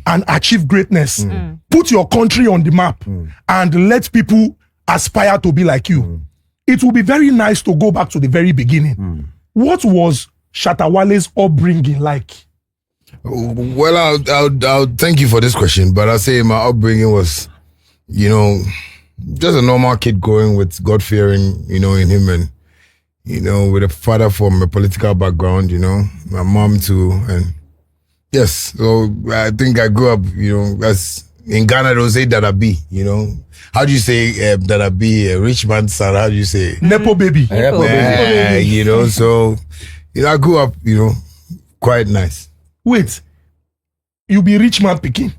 and achieve greatness. Put your country on the map and let people aspire to be like you. It will be very nice to go back to the very beginning. What was Shatta Wale's upbringing like? Well, I'll thank you for this question, but I'll say my upbringing was, just a normal kid growing with God-fearing, in him, and, with a father from a political background, my mom too, and yes, so I think I grew up, as in Ghana, they'll say Dada Ba, How do you say Dada Ba, a rich man's son? How do you say? Nepo Baby. Nepo Baby. So, I grew up, quite nice. Wait, you be rich man picking?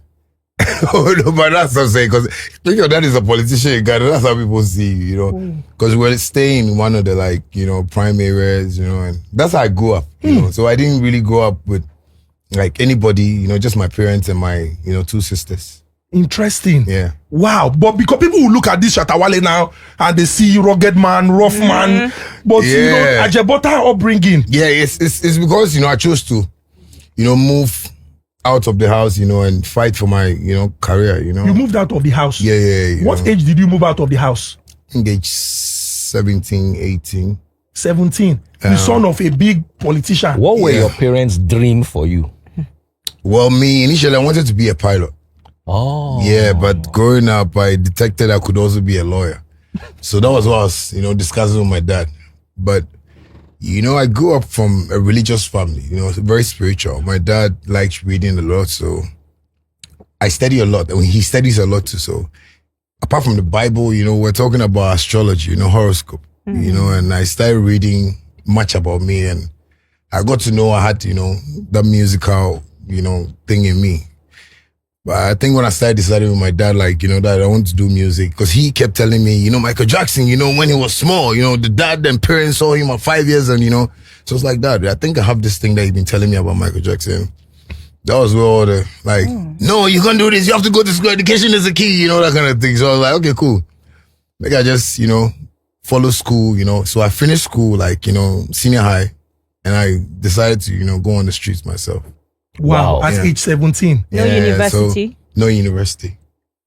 Oh, no, but that's what I'm saying, because your dad is a politician in Ghana, that's how people see, because we're staying in one of the, prime areas, and that's how I grew up, so I didn't really grow up with, anybody, just my parents and my, 2 sisters. Interesting. Yeah. Wow. But because people will look at this Shatta Wale now and they see rugged man, rough man, but, Ajebota upbringing. Yeah, it's because, I chose to, move out of the house, and fight for my, career, You moved out of the house? Yeah. What age did you move out of the house? I think age 17, 18. 17. The son of a big politician. What were your parents' dream for you? Well, me, initially, I wanted to be a pilot. Oh. Yeah, but growing up, I detected I could also be a lawyer. So that was what I was, discussing with my dad. But, I grew up from a religious family, very spiritual. My dad likes reading a lot, so I study a lot. And he studies a lot too. So apart from the Bible, we're talking about astrology, horoscope, and I started reading much about me, and I got to know I had, that musical, thing in me. But I think when I started deciding with my dad, that I want to do music, because he kept telling me, Michael Jackson, when he was small, the dad and parents saw him at 5 years, and, so it's like that. I think I have this thing that he's been telling me about Michael Jackson. That was where all the, no, you can't do this. You have to go to school. Education is the key, that kind of thing. So I was like, okay, cool. Maybe I just, follow school, So I finished school, senior high, and I decided to, go on the streets myself. Wow. At age 17. No university? No university.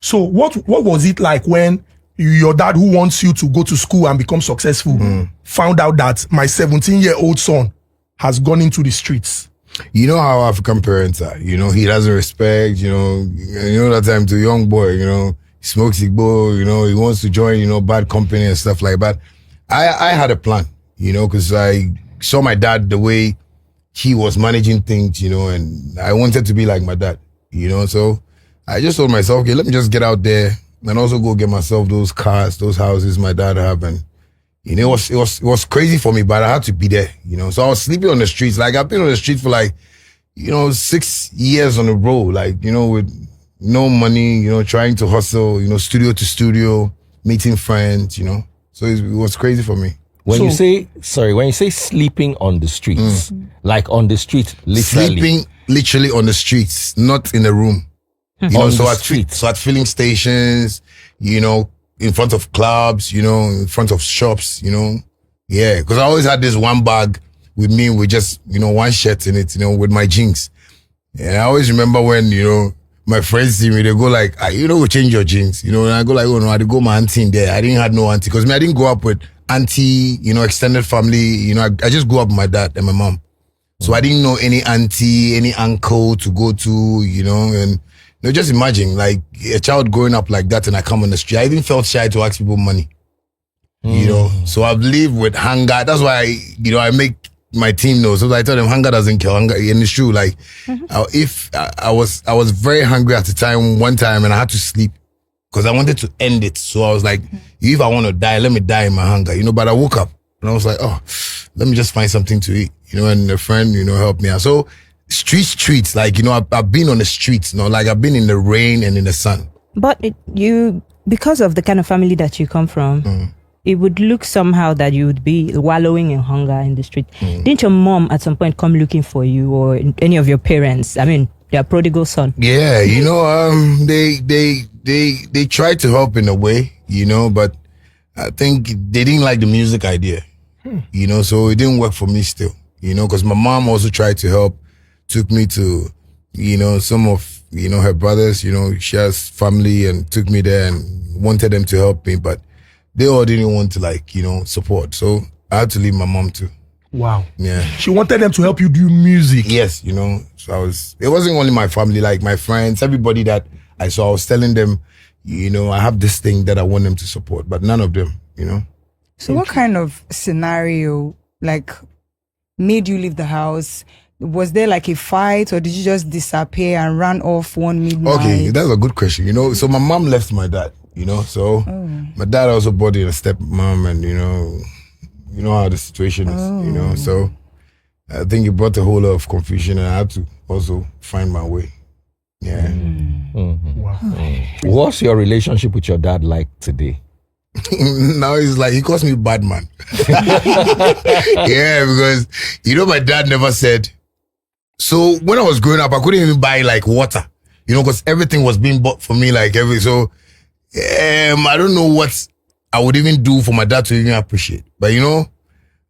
So what was it like when your dad, who wants you to go to school and become successful, found out that my 17-year-old son has gone into the streets? You know how African parents are. He doesn't respect, that time to a young boy, he smokes igbo, he wants to join, bad company and stuff like that. I had a plan, because I saw my dad the way he was managing things, and I wanted to be like my dad, so I just told myself, okay, let me just get out there and also go get myself those cars, those houses my dad have. And, it was crazy for me, but I had to be there, so I was sleeping on the streets. I've been on the street for 6 years on a row, with no money, trying to hustle, studio to studio, meeting friends, so it was crazy for me. When you say sleeping on the streets, on the street, literally. Sleeping literally on the streets, not in a room. So at filling stations, in front of clubs, in front of shops, Yeah, because I always had this one bag with me with just, one shirt in it, with my jeans. And I always remember when, my friends see me, they go we change your jeans, and I go oh no, I had to go my auntie in there. I didn't have no auntie, because I didn't grow up with auntie, extended family, I just grew up with my dad and my mom. So I didn't know any auntie, any uncle to go to, and just imagine a child growing up like that, and I come on the street. I even felt shy to ask people money, so I've lived with hunger. That's why, I make my team know. So I tell them hunger doesn't kill. Hunger, and it's true. If I was very hungry at the time, one time, and I had to sleep, because I wanted to end it. So I was like, if I want to die, let me die in my hunger, but I woke up and I was like, oh, let me just find something to eat, and a friend, helped me out. So streets, I've been on the streets, I've been in the rain and in the sun. But because of the kind of family that you come from, it would look somehow that you would be wallowing in hunger in the street. Didn't your mom at some point come looking for you, or any of your parents? I mean, their prodigal son. Yeah, they tried to help in a way, but I think they didn't like the music idea, so it didn't work for me still, because my mom also tried to help, took me to, some of, you know, her brothers, you know, she has family and took me there and wanted them to help me, but they all didn't want to, like, you know, support. So I had to leave my mom too. Wow. Yeah. She wanted them to help you do music. Yes, you know, so it wasn't only my family, like my friends, everybody that I saw, I was telling them, you know, I have this thing that I want them to support, but none of them, you know. So what kind of scenario, like, made you leave the house? Was there like a fight, or did you just disappear and run off one midnight? Okay, that's a good question. You know, so my mom left my dad, you know, so my dad also brought in a stepmom, and you know how the situation is, you know, so I think it brought a whole lot of confusion, and I had to also find my way. Yeah. Wow. What's your relationship with your dad like today? Now he's like, he calls me bad man. Yeah, because you know my dad never said. So when I was growing up, I couldn't even buy like water, you know, because everything was being bought for me, like so I don't know what I would even do for my dad to even appreciate. But you know,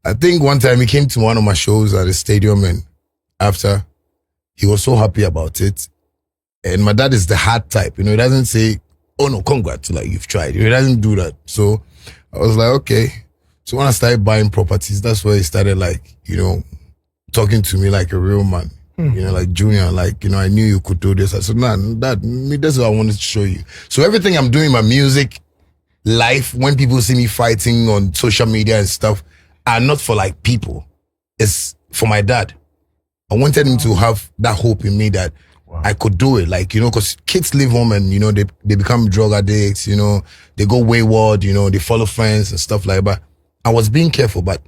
I think one time he came to one of my shows at the stadium, and after, he was so happy about it. And my dad is the hard type, you know, he doesn't say, oh no, congrats, like you've tried. He doesn't do that. So I was like, okay. So when I started buying properties, that's where he started, like, you know, talking to me like a real man. You know, like, Junior, like, you know, I knew you could do this. I said, nah, that's what I wanted to show you. So everything I'm doing, my music, life, when people see me fighting on social media and stuff, are not for like people. It's for my dad. I wanted him to have that hope in me that I could do it. Like, you know, because kids leave home and, you know, they become drug addicts, you know, they go wayward, you know, they follow friends and stuff like that. I was being careful, but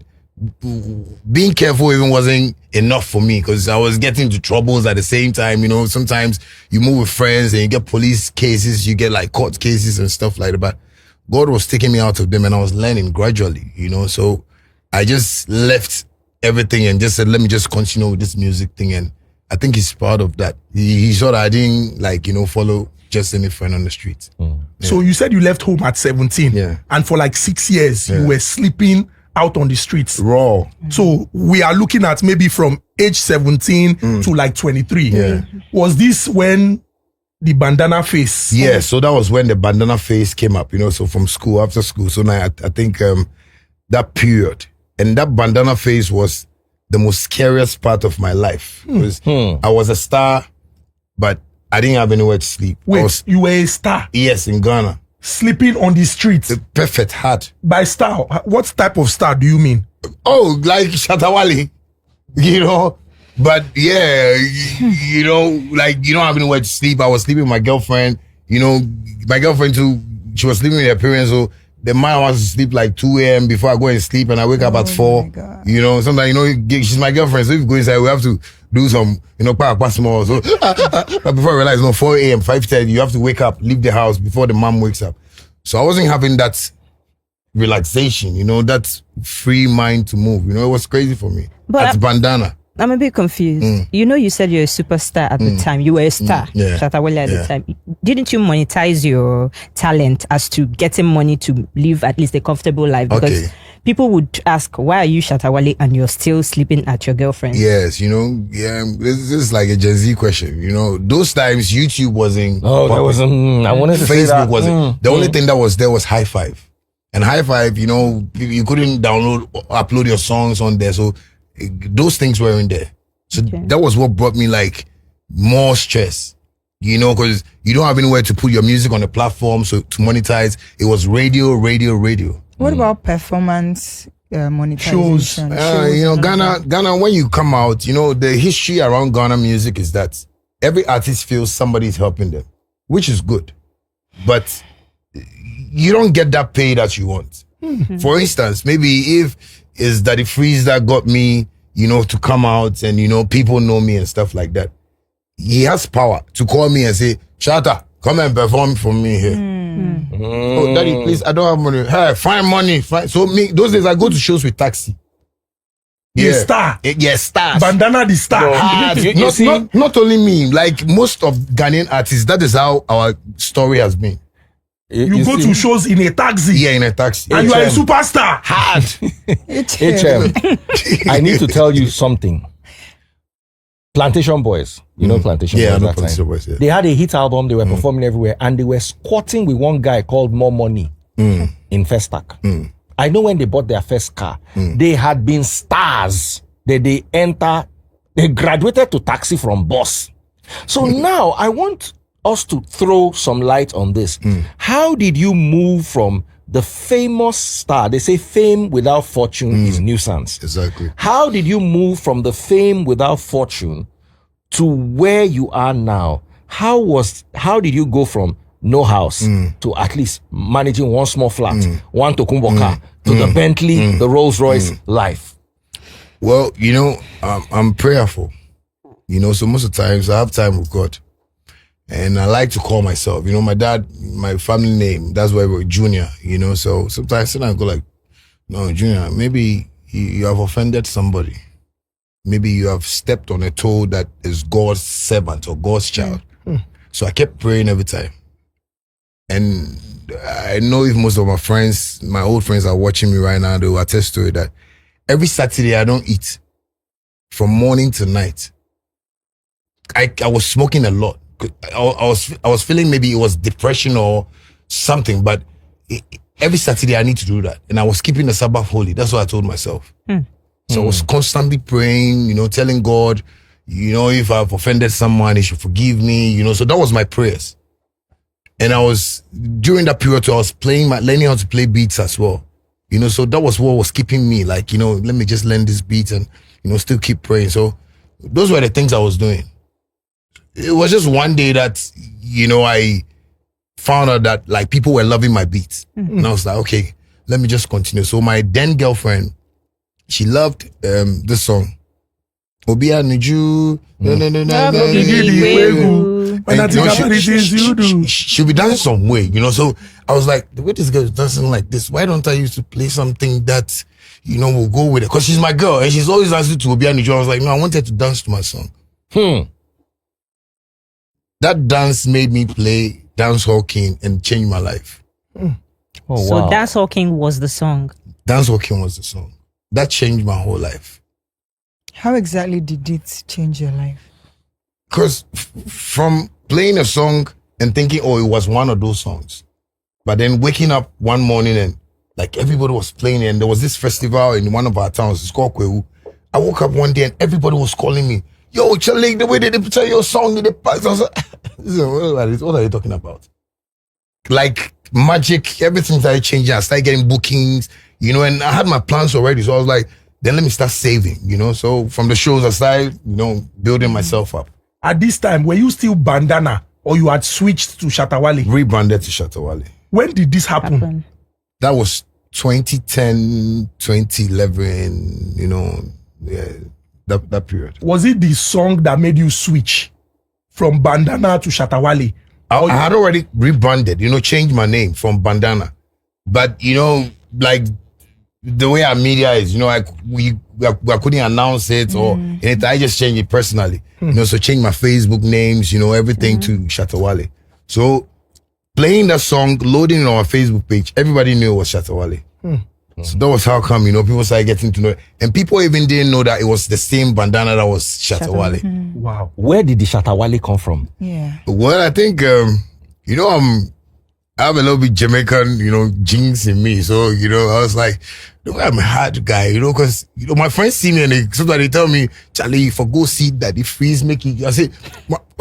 being careful even wasn't enough for me, because I was getting into troubles at the same time. You know, sometimes you move with friends and you get police cases, you get like court cases and stuff like that. But God was taking me out of them, and I was learning gradually, you know. So I just left everything and just said, let me just continue with this music thing. And I think he's proud of that. He saw that I didn't, like, you know, follow just any friend on the street. Yeah. So you said you left home at 17. Yeah. And for like 6 years, you were sleeping out on the streets. Raw. So we are looking at maybe from age 17 to like 23. Yeah. Was this when the bandana phase? Yeah, so that was when the bandana phase came up, you know, so from school, after school. So now I think that period, and that bandana phase was the most scariest part of my life. Because I was a star, but I didn't have anywhere to sleep. Wait, you were a star? Yes, in Ghana. Sleeping on the streets? The perfect heart. By star, what type of star do you mean? Oh, like Shatta Wale, you know. But yeah, you know, like, you don't have anywhere to sleep. I was sleeping with my girlfriend, you know, my girlfriend too, she was sleeping with her parents, so the man wants to sleep like 2 a.m. before I go and sleep, and I wake up at 4. You know, sometimes, you know, she's my girlfriend, so if you go inside, we have to do some, you know, pass more. So, but before I realize, 4 a.m., 5:30, you have to wake up, leave the house before the mom wakes up. So I wasn't having that relaxation, you know, that free mind to move. You know, it was crazy for me. But That's bandana. I'm a bit confused. You know, you said you're a superstar at the time. You were a star, Yeah. Shatta Wale at the time. Didn't you monetize your talent as to getting money to live at least a comfortable life? Because people would ask, why are you Shatta Wale and you're still sleeping at your girlfriend? Yes, you know, this is like a Gen Z question. You know, those times YouTube wasn't. Oh, that wasn't. I wanted to say Facebook that. wasn't. The only thing that was there was High Five. And High Five, you know, you couldn't upload your songs on there. So those things were in there. So that was what brought me like more stress, you know, because you don't have anywhere to put your music on the platform. So to monetize, it was radio. What about performance monetization? You know, Ghana, when you come out, you know, the history around Ghana music is that every artist feels somebody's helping them, which is good. But you don't get that pay that you want. For instance, maybe if it's Daddy Freeze that got me, you know, to come out and, you know, people know me and stuff like that. He has power to call me and say, Shatta, come and perform for me here. Oh, Daddy, please, I don't have money. Hey, find money. So me, those days I go to shows with taxi. The star. Yes, stars. Bandana the star. Not only me, like most of Ghanaian artists, that is how our story has been. You go to shows in a taxi. Yeah, in a taxi. And you are a superstar. Hard. HM, I need to tell you something. Plantation Boys, You know Plantation Yeah, I Boys know that Plantation time. Boys, yeah. They had a hit album. They were performing everywhere, and they were squatting with one guy called More Money in Festac. I know when they bought their first car, they had been stars. They graduated to taxi from bus. So now I want us to throw some light on this. How did you move from the famous star? They say fame without fortune is nuisance. Exactly. How did you move from the fame without fortune to where you are now? How did you go from no house to at least managing one small flat, one Tokumbo car, to the Bentley, the Rolls Royce life? Well, you know, I'm prayerful. You know, so most of the times I have time with God. And I like to call myself, you know, my dad, my family name, that's why we're Junior, you know. So sometimes I go like, no, Junior, maybe you have offended somebody. Maybe you have stepped on a toe that is God's servant or God's child. So I kept praying every time. And I know if most of my friends, my old friends are watching me right now, they will attest to it that every Saturday I don't eat from morning to night. I was smoking a lot. I was feeling maybe it was depression or something, but every Saturday I need to do that. And I was keeping the Sabbath holy. That's what I told myself. So I was constantly praying, you know, telling God, you know, if I've offended someone, he should forgive me, you know. So that was my prayers. And during that period, I was learning how to play beats as well. You know, so that was what was keeping me, like, you know, let me just learn this beat and, you know, still keep praying. So those were the things I was doing. It was just one day that, you know, I found out that like people were loving my beats. And I was like, okay, let me just continue. So my then girlfriend, she loved this song. Obia Niju. When I think about the things you do. She'll be dancing some way, you know. So I was like, the way this girl is dancing like this, why don't I used to play something that, you know, will go with it? Because she's my girl and she's always dancing to Obia Niju. I was like, no, I wanted to dance to my song. That dance made me play Dancehall King and change my life. So Dancehall King was the song. Dancehall King was the song. That changed my whole life. How exactly did it change your life? Because from playing a song and thinking, oh, it was one of those songs. But then waking up one morning and like everybody was playing it, and there was this festival in one of our towns, it's called Kwewu. I woke up one day and everybody was calling me, yo, Charlie, the way they play your song, I was like, what are you talking about? Like magic, everything started changing. I started getting bookings, you know, and I had my plans already. So I was like, then let me start saving, you know. So from the shows, I started, you know, building myself up. At this time, were you still Bandana or you had switched to Shatta Wale? Rebranded to Shatta Wale. When did this happen? That was 2010, 2011, you know, yeah, that period. Was it the song that made you switch from Bandana to Shatta Wale? I had already rebranded, you know, changed my name from Bandana. But, you know, like the way our media is, you know, I couldn't announce it or anything. I just changed it personally. You know, so change my Facebook names, you know, everything to Shatta Wale. So playing that song, loading it on our Facebook page, everybody knew it was Shatta Wale. So that was how come, you know, people started getting to know it. And people even didn't know that it was the same bandana that was Shatta Wale. Wow. Where did the Shatta Wale come from? Yeah. Well, I think, you know, I have a little bit Jamaican, you know, genes in me. So, you know, I was like, look, I'm a hard guy, you know, because, you know, my friends see me and sometimes they tell me, Charlie, if I go see that, the freeze make it. I say,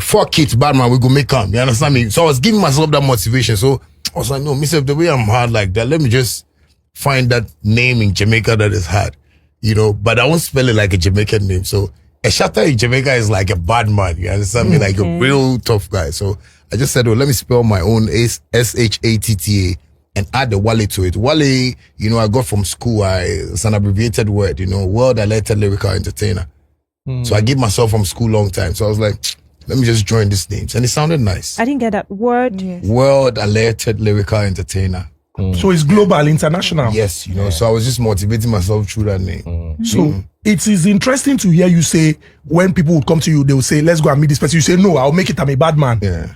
fuck it, bad man, we go make come. You understand me? So I was giving myself that motivation. So I was like, no, myself, the way I'm hard like that, let me just find that name in Jamaica that is hard, you know, but I won't spell it like a Jamaican name. So a Shatta in Jamaica is like a bad man, you understand me? Like a real tough guy. So I just said, oh, let me spell my own Shatta and add the Wale to it. Wale, you know, I got from school. It's an abbreviated word, you know, World Alerted Lyrical Entertainer. So I gave myself from school long time. So I was like, let me just join these names. And it sounded nice. I didn't get that word. Yes. World Alerted Lyrical Entertainer. So it's global, international. Yes, you know, so I was just motivating myself through that name. So it is interesting to hear you say, when people would come to you, they would say, let's go and meet this person. You say, no, I'll make it. I'm a bad man. Yeah.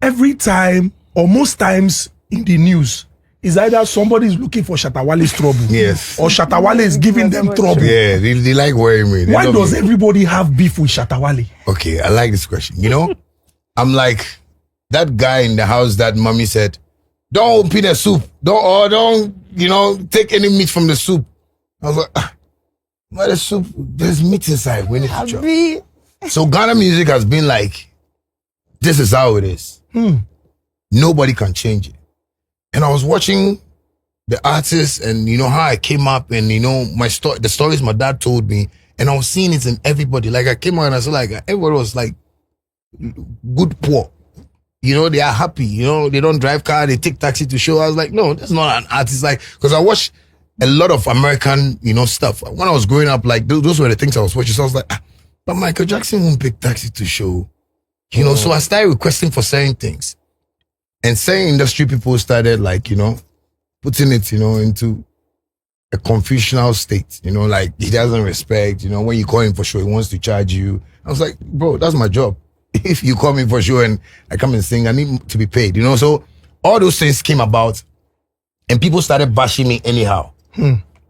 Every time, or most times in the news, is either somebody is looking for Shatta Wale's trouble, Yes. or Shatta Wale is giving them trouble. Yeah, they like worrying me. They Why love does me. everybody have beef with Shatta Wale? Okay, I like this question. You know, I'm like that guy in the house that mommy said, don't open the soup. Don't, take any meat from the soup. I was like, but the soup, there's meat inside. We need to chop. So Ghana music has been like, this is how it is. Nobody can change it. And I was watching the artists and how I came up and the stories my dad told me, and I was seeing it in everybody. Like I came out and I saw like everybody was like good poor. They are happy. They don't drive car, they take taxi to show. I was like, no, that's not an artist. Like, because I watched a lot of American, stuff. When I was growing up, like those were the things I was watching. So I was like, but Michael Jackson won't pick taxi to show. So I started requesting for certain things. And certain industry people started like, putting it, into a confusional state. Like he doesn't respect, when you call him for show, he wants to charge you. I was like, bro, that's my job. If you call me for show and I come and sing, I need to be paid, So all those things came about and people started bashing me anyhow.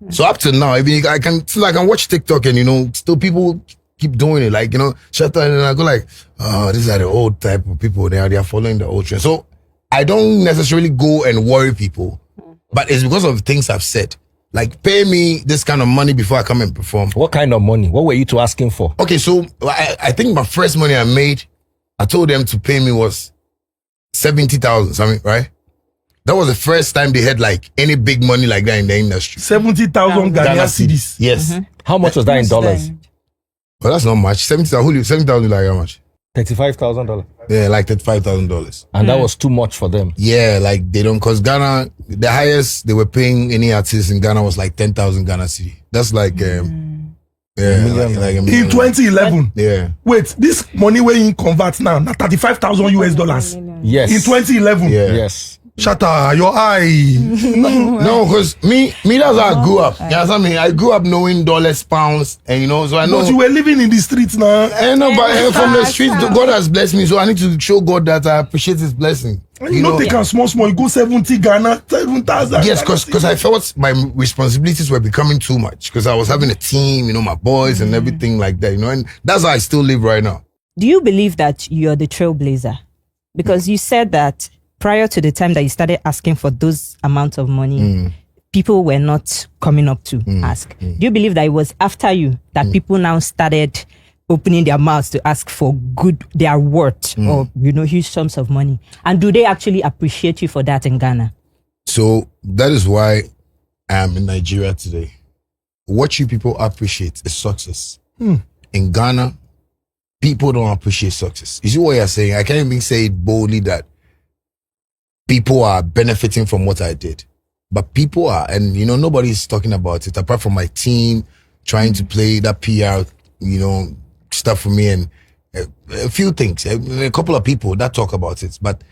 So up to now, I can watch TikTok and, still people keep doing it. Like, Shatta, and I go like, oh, these are the old type of people. They are following the old trend. So I don't necessarily go and worry people, but it's because of things I've said. Like, pay me this kind of money before I come and perform. What kind of money? What were you two asking for? Okay, so I think my first money I made, I told them to pay me was 70,000 something, right? That was the first time they had like any big money like that in the industry. 70,000 Ghana cedis. Yes. How much was that in dollars? Well, that's not much. 70,000 like how much? $35,000. Yeah, like $35,000. And that was too much for them. Yeah, like they don't, cause Ghana, the highest they were paying any artist in Ghana was like 10,000 Ghana cedi. That's like, like a million. In 2011. Yeah. Wait, this money where you convert now, na 35,000 US dollars. Yes. In 2011. Yeah. Yes. Shatta, your eye. No, because me, that's how I grew up. You understand me? I grew up knowing dollars, pounds, and so I know. But you were living in the streets now. I know, but from the streets, God has blessed me, so I need to show God that I appreciate His blessing. You know, take a small, you go 70 Ghana, 7,000. Yes, because I felt my responsibilities were becoming too much. Because I was having a team, my boys and everything like that, and that's how I still live right now. Do you believe that you're the trailblazer? Because you said that prior to the time that you started asking for those amounts of money, people were not coming up to ask. Do you believe that it was after you that people now started opening their mouths to ask for their worth or, huge sums of money? And do they actually appreciate you for that in Ghana? So that is why I am in Nigeria today. What you people appreciate is success. In Ghana, people don't appreciate success. You see what you're saying? I can't even say it boldly that people are benefiting from what I did. But people are, and nobody's talking about it apart from my team trying to play that PR, stuff for me and a few things, a couple of people that talk about it. But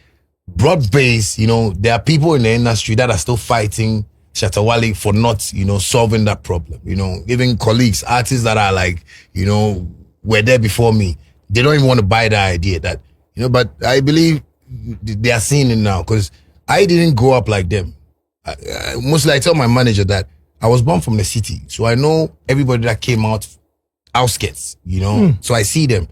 broad base, there are people in the industry that are still fighting Shatta Wale for not, solving that problem. Even colleagues, artists that are like, were there before me. They don't even want to buy the idea that, but I believe they are seeing it now because I didn't grow up like them. Mostly I tell my manager that I was born from the city. So I know everybody that came out outskirts, so I see them.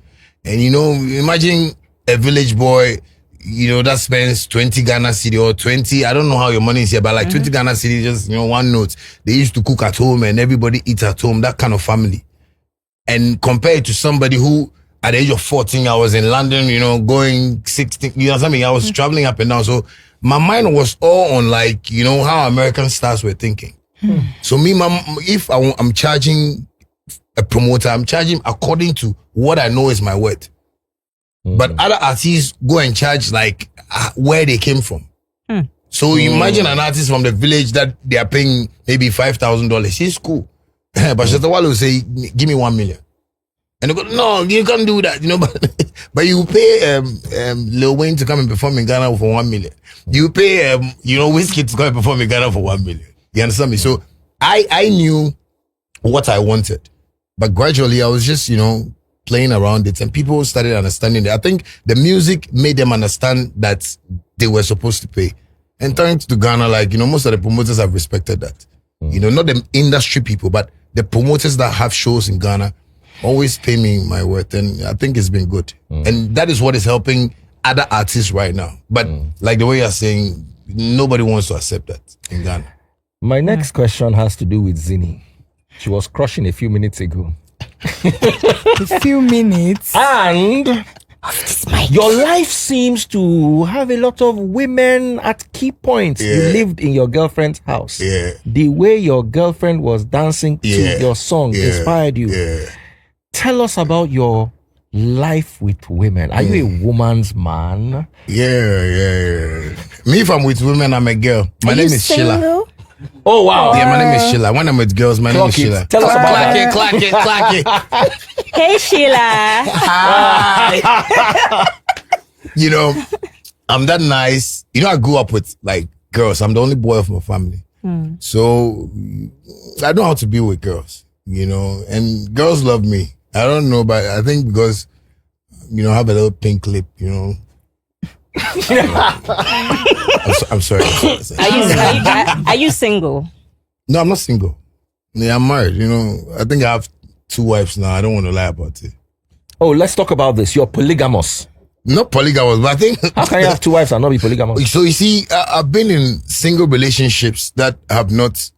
And, imagine a village boy, that spends 20 Ghana cedi or 20, I don't know how your money is here, but like 20 Ghana cedi, just, one note. They used to cook at home and everybody eats at home, that kind of family. And compared to somebody who, at the age of 14, I was in London, going 16, I was traveling up and down. So my mind was all on like, how American stars were thinking. So me, if I'm charging a promoter, I'm charging according to what I know is my worth. But other artists go and charge like where they came from. So imagine an artist from the village that they are paying maybe $5,000. He's cool. But Shatta Wale will say, give me 1 million. And they go, no, you can't do that, but you pay Lil Wayne to come and perform in Ghana for 1 million. You pay Whiskey to come and perform in Ghana for 1 million. You understand me? So I knew what I wanted, but gradually I was just playing around it, and people started understanding it. I think the music made them understand that they were supposed to pay, Entering to Ghana, like, most of the promoters have respected that. Not the industry people, but the promoters that have shows in Ghana always pay me my worth, and I think it's been good. And that is what is helping other artists right now. But like the way you're saying, nobody wants to accept that in Ghana. My next question has to do with Zini. She was crushing a few minutes ago. A few minutes. And your life seems to have a lot of women at key points. You lived in your girlfriend's house. The way your girlfriend was dancing to your song inspired you. Tell us about your life with women. Are you a woman's man? Yeah. Me, if I'm with women, I'm a girl. My name is Sheila. Oh, wow. Yeah, my name is Sheila. When I'm with girls, my name is Sheila. Tell us about that. Clack it. Hey, Sheila. Hi. I'm that nice. I grew up with like girls. I'm the only boy of my family. So I know how to be with girls, and girls love me. I don't know, but I think because, I have a little pink lip, I'm sorry. Are you single? No, I'm not single. Yeah, I'm married. I think I have 2 wives now. I don't want to lie about it. Oh, let's talk about this. You're polygamous. Not polygamous, but I think... How can you have 2 wives and not be polygamous? So you see, I've been in single relationships that have not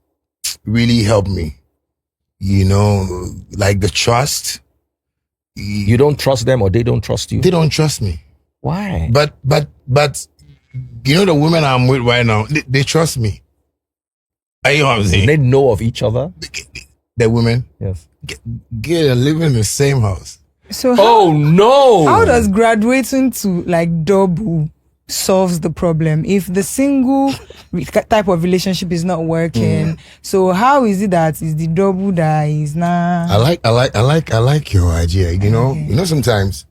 really helped me. Like the trust. You don't trust them or they don't trust you? They don't trust me. Why? But the women I'm with right now, they trust me. You know what I'm saying? They know of each other? The women? Yes. Get and live in the same house. So how does graduating to like double solves the problem? If the single type of relationship is not working, so how is it that is the double that is now? I like your idea. Sometimes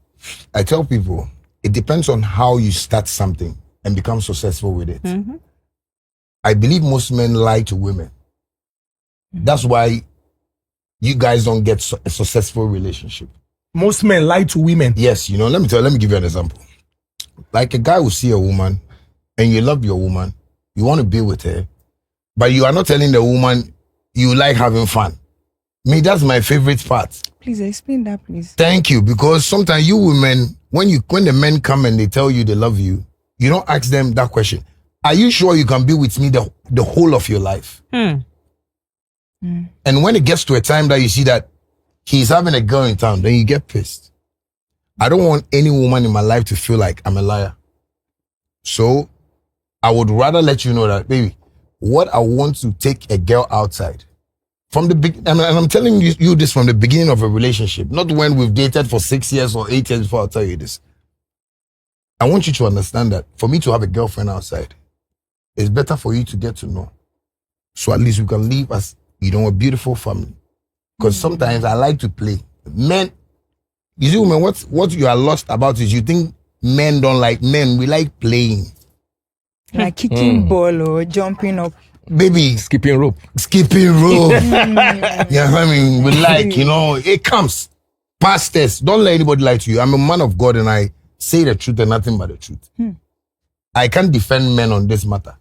I tell people it depends on how you start something and become successful with it. I believe most men lie to women. That's why you guys don't get a successful relationship. Most men lie to women. Yes, let me give you an example. Like a guy will see a woman and you love your woman, you want to be with her, but you are not telling the woman you like having fun. Me, that's my favorite part. Please explain that, please. Thank you, because sometimes you women, when the men come and they tell you they love you, you don't ask them that question. Are you sure you can be with me the whole of your life? And when it gets to a time that you see that he's having a girl in town, then you get pissed. I don't want any woman in my life to feel like I'm a liar. So I would rather let you know that, baby, what I want to take a girl outside from the big, and I'm telling you this from the beginning of a relationship, not when we've dated for 6 years or 8 years before I'll tell you this. I want you to understand that for me to have a girlfriend outside, it's better for you to get to know. So at least we can live as, a beautiful family. Because sometimes I like to play. Men, you see, women, what you are lost about is you think men don't like men. We like playing. Like kicking ball or jumping up. Baby. Skipping rope. Yeah, I mean, we like, it comes past us. Don't let anybody lie to you. I'm a man of God and I say the truth and nothing but the truth. I can't defend men on this matter.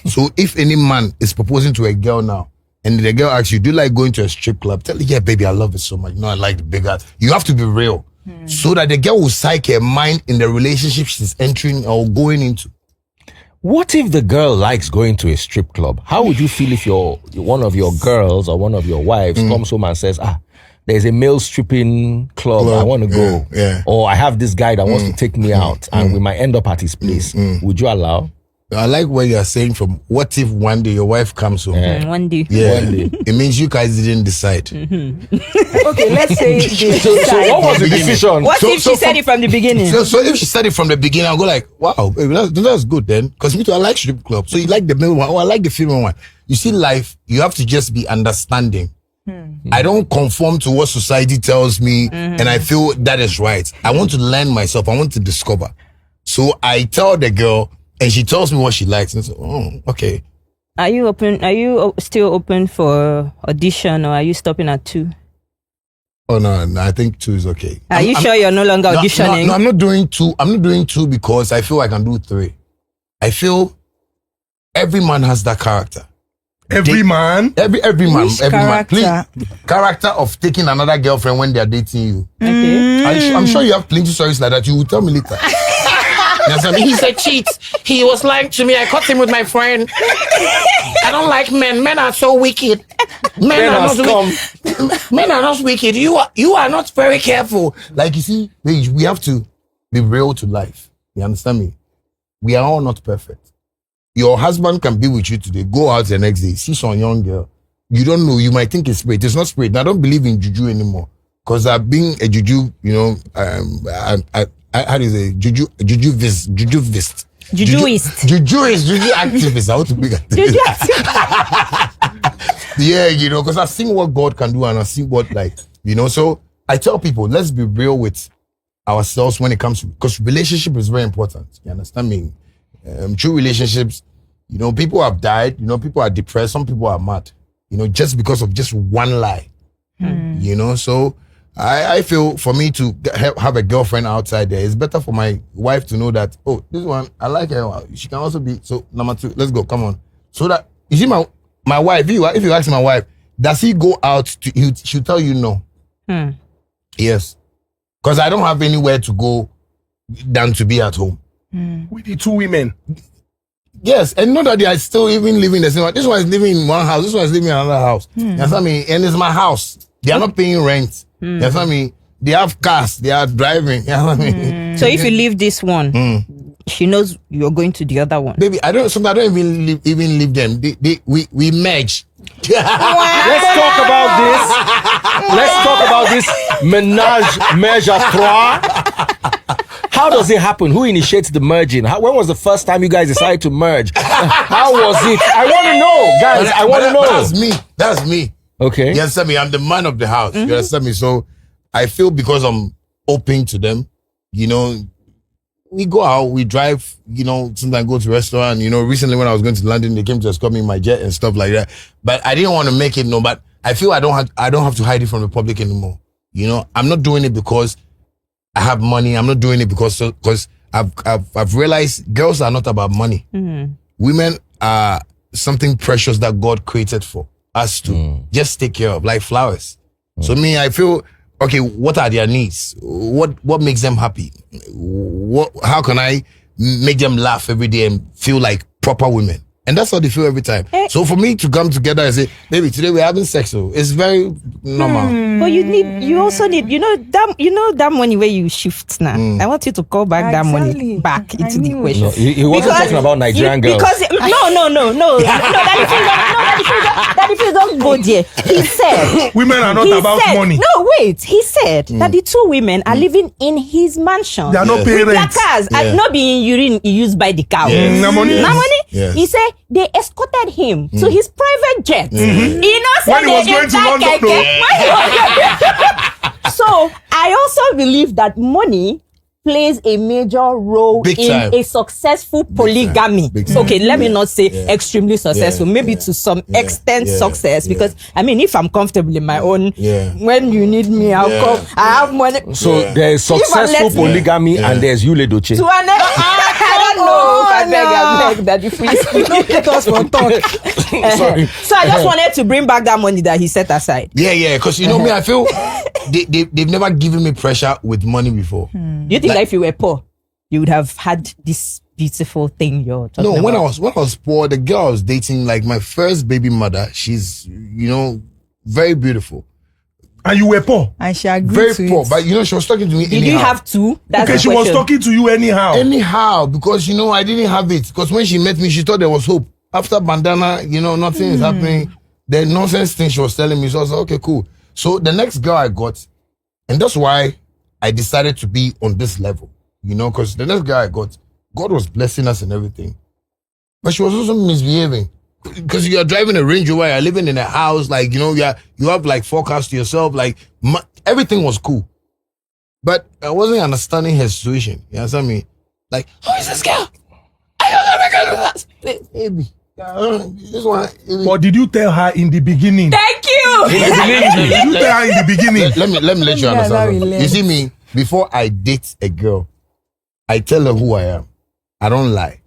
So if any man is proposing to a girl now, and the girl asks you, do you like going to a strip club? Tell her, yeah, baby, I love it so much. No, I like the big ass. You have to be real. So that the girl will psych her mind in the relationship she's entering or going into. What if the girl likes going to a strip club? How would you feel if one of your girls or one of your wives comes home and says, there's a male stripping club. I want to go. Yeah. Or I have this guy that wants to take me out and we might end up at his place. Would you allow? I like what you're saying from what if one day your wife comes home? One day. Yeah. One day. It means you guys didn't decide. Okay, let's say so what was the decision? What if she said it from the beginning? So if she said it from the beginning, I'll go like, wow, baby, that's good then. Because me too, I like strip club. So you like the male one, I like the female one. You see, life, you have to just be understanding. I don't conform to what society tells me and I feel that is right. I want to learn myself. I want to discover. So I tell the girl, and she tells me what she likes. And I say, oh, okay. Are you open? Are you still open for audition, or are you stopping at 2? Oh no, I think 2 is okay. Are you sure you're no longer auditioning? No, I'm not doing 2. I'm not doing 2 because I feel I can do 3. I feel every man has that character. Every man. Every man, Which every man. character? Please, character of taking another girlfriend when they are dating you. Okay. I'm sure you have plenty stories like that. You will tell me later. Yes, I mean, He's a cheat. He was lying to me. I caught him with my friend. I don't like men. Men are so wicked. Men are not wicked. You are not very careful. like you see, we have to be real to life. You understand me? We are all not perfect. Your husband can be with you today, go out the next day, see some young girl. You don't know, you might think it's spirit. It's not spirit. I don't believe in juju anymore. Because I've been a juju, you know, how do you say, jujuist. Jujuist. Juju activist. I want to be yeah, you know, because I've seen what God can do and I've seen what, like, you know, so I tell people, let's be real with ourselves when it comes to, because relationship is very important. You understand me? True relationships, you know, people have died, you know, people are depressed, some people are mad, you know, just because of just one lie. You know, so I feel for me to have a girlfriend outside there, it's better for my wife to know that, oh, this one, I like her. She can also be, so number 2, let's go, come on. So that, you see my wife, if you ask my wife, does he go out to, she'll tell you no. Yes. Because I don't have anywhere to go than to be at home. With the 2 women. Yes, and not that they are still even living the same house. This one is living in one house, this one is living in another house. You understand me? And it's my house. They are not paying rent. You understand me? They have cars, they are driving. You understand me? So if you leave this one, she knows you're going to the other one. Baby, I don't even leave them. We merge. Let's talk about this menage a trois. How does it happen? Who initiates the merging? When was the first time you guys decided to merge? How was it? I want to know, guys. I want to know. That's me. Okay. You understand me? I'm the man of the house. You understand me? So I feel because I'm open to them, you know, we go out, we drive, you know, sometimes go to restaurant. You know, recently when I was going to London, they came to escort me in my jet and stuff like that. But I didn't want to make it known. But I feel I don't have to hide it from the public anymore. You know, I'm not doing it because I have money. I'm not doing it because I've realized girls are not about money. Women are something precious that God created for us to just take care of, like flowers. So me, I feel, okay, what are their needs? What makes them happy? How can I make them laugh every day and feel like proper women? And that's how they feel every time. So for me to come together and say, baby, today we're having sex, so it's very normal. But you also need, that money where you shift now. I want you to call back that money back into the equation. No, he wasn't talking about Nigerian girls. Because no, that if you don't go there. He said Women are not about money. No, wait. He said that the 2 women are living in his mansion. They are not paying with their rent. cars and not being urine used by the cow. No money. No money. Yes. He said they escorted him to his private jet. You know, When he was going to London, So I also believe that money plays a major role Big in time. a successful polygamy. Big time. Okay, let me not say extremely successful, maybe to some extent success, because I mean, if I'm comfortable in my own, when you need me, I'll come. I have money. So there's successful polygamy and there's Yule Doche. I don't know. I beg that if we Don't take us for talk. Sorry. So I just wanted to bring back that money that he set aside. Yeah, because you know me, I feel they've never given me pressure with money before. Do you think that if you were poor, you would have had this beautiful thing you're talking about? When I was poor, the girl I was dating, like my first baby mother, she's, you know, very beautiful. And you were poor. I shall agree Very to poor. it. But you know, she was talking to me Did anyhow. you have 2? That's Okay, the she was question. talking to you anyhow. Anyhow, because you know, I didn't have it. Because when she met me, she thought there was hope. After bandana, you know, nothing is happening. The nonsense thing she was telling me, so I was like, okay, cool. So the next girl I got, and that's why I decided to be on this level, you know, because the next girl I got, God was blessing us and everything. But she was also misbehaving. Because you are driving a Range Rover, you're living in a house, like, you know, you have like 4 cars to yourself, like everything was cool. But I wasn't understanding her situation. You understand me? Like, who is this girl? Baby. This one. But did you tell her in the beginning? Thank you. Did you tell her in the beginning? Let me let you Yeah, understand. now something. relent. You see me, before I date a girl, I tell her who I am. I don't lie.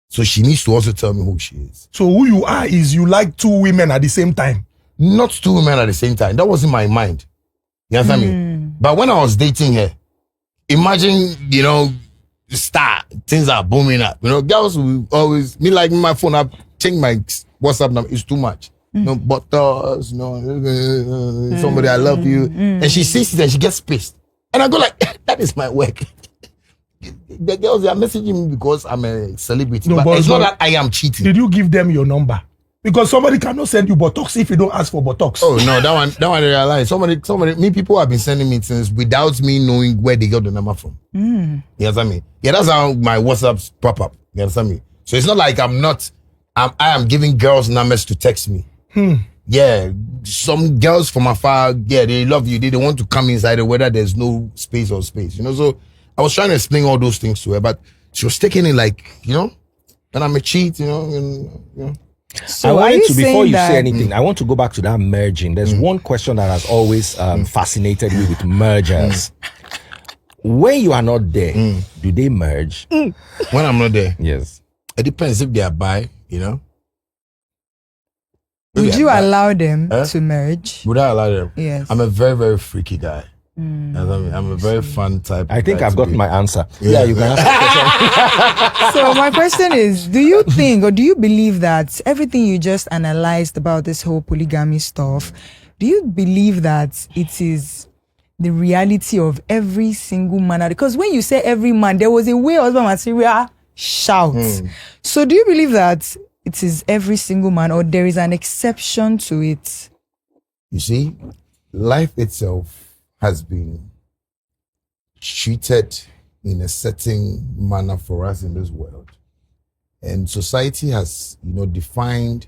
So she needs to also tell me who she is. So who you are is you like 2 women at the same time. Not 2 women at the same time. That was in my mind. You understand me? But when I was dating her, imagine, star, things are booming up. Girls will always, me like my phone, I've changed my WhatsApp number, it's too much. Butters, somebody, I love you. And she sees it and she gets pissed. And I go like, that is my work. The girls, they are messaging me because I'm a celebrity. No, but it's not that I am cheating. Did you give them your number? Because somebody cannot send you Botox if you don't ask for Botox. Oh no, that one I realized. Somebody, people have been sending me things without me knowing where they got the number from. You understand me? Yeah, that's how my WhatsApps pop up. You understand me? So it's not like I am giving girls numbers to text me. Yeah, some girls from afar, they love you. They don't want to come inside, whether there's no space or space. So I was trying to explain all those things to her, but she was taking it like, and I'm a cheat, So I wanted are you to, before saying you that, say anything, I want to go back to that merging. There's one question that has always fascinated me with mergers. When you are not there, do they merge? When I'm not there, Yes. it depends if they are bi, would you allow them to merge? Would I allow them? Yes. I'm a very, very freaky guy. I'm a very fun type. I think guy I've to gotten be. my answer. Yeah. Yeah, you can ask. So my question is, do you think or do you believe that everything you just analyzed about this whole polygamy stuff, do you believe that it is the reality of every single man? Because when you say every man, there was a way husband material shouts. So do you believe that it is every single man or there is an exception to it? You see, life itself has been treated in a certain manner for us in this world. And society has, defined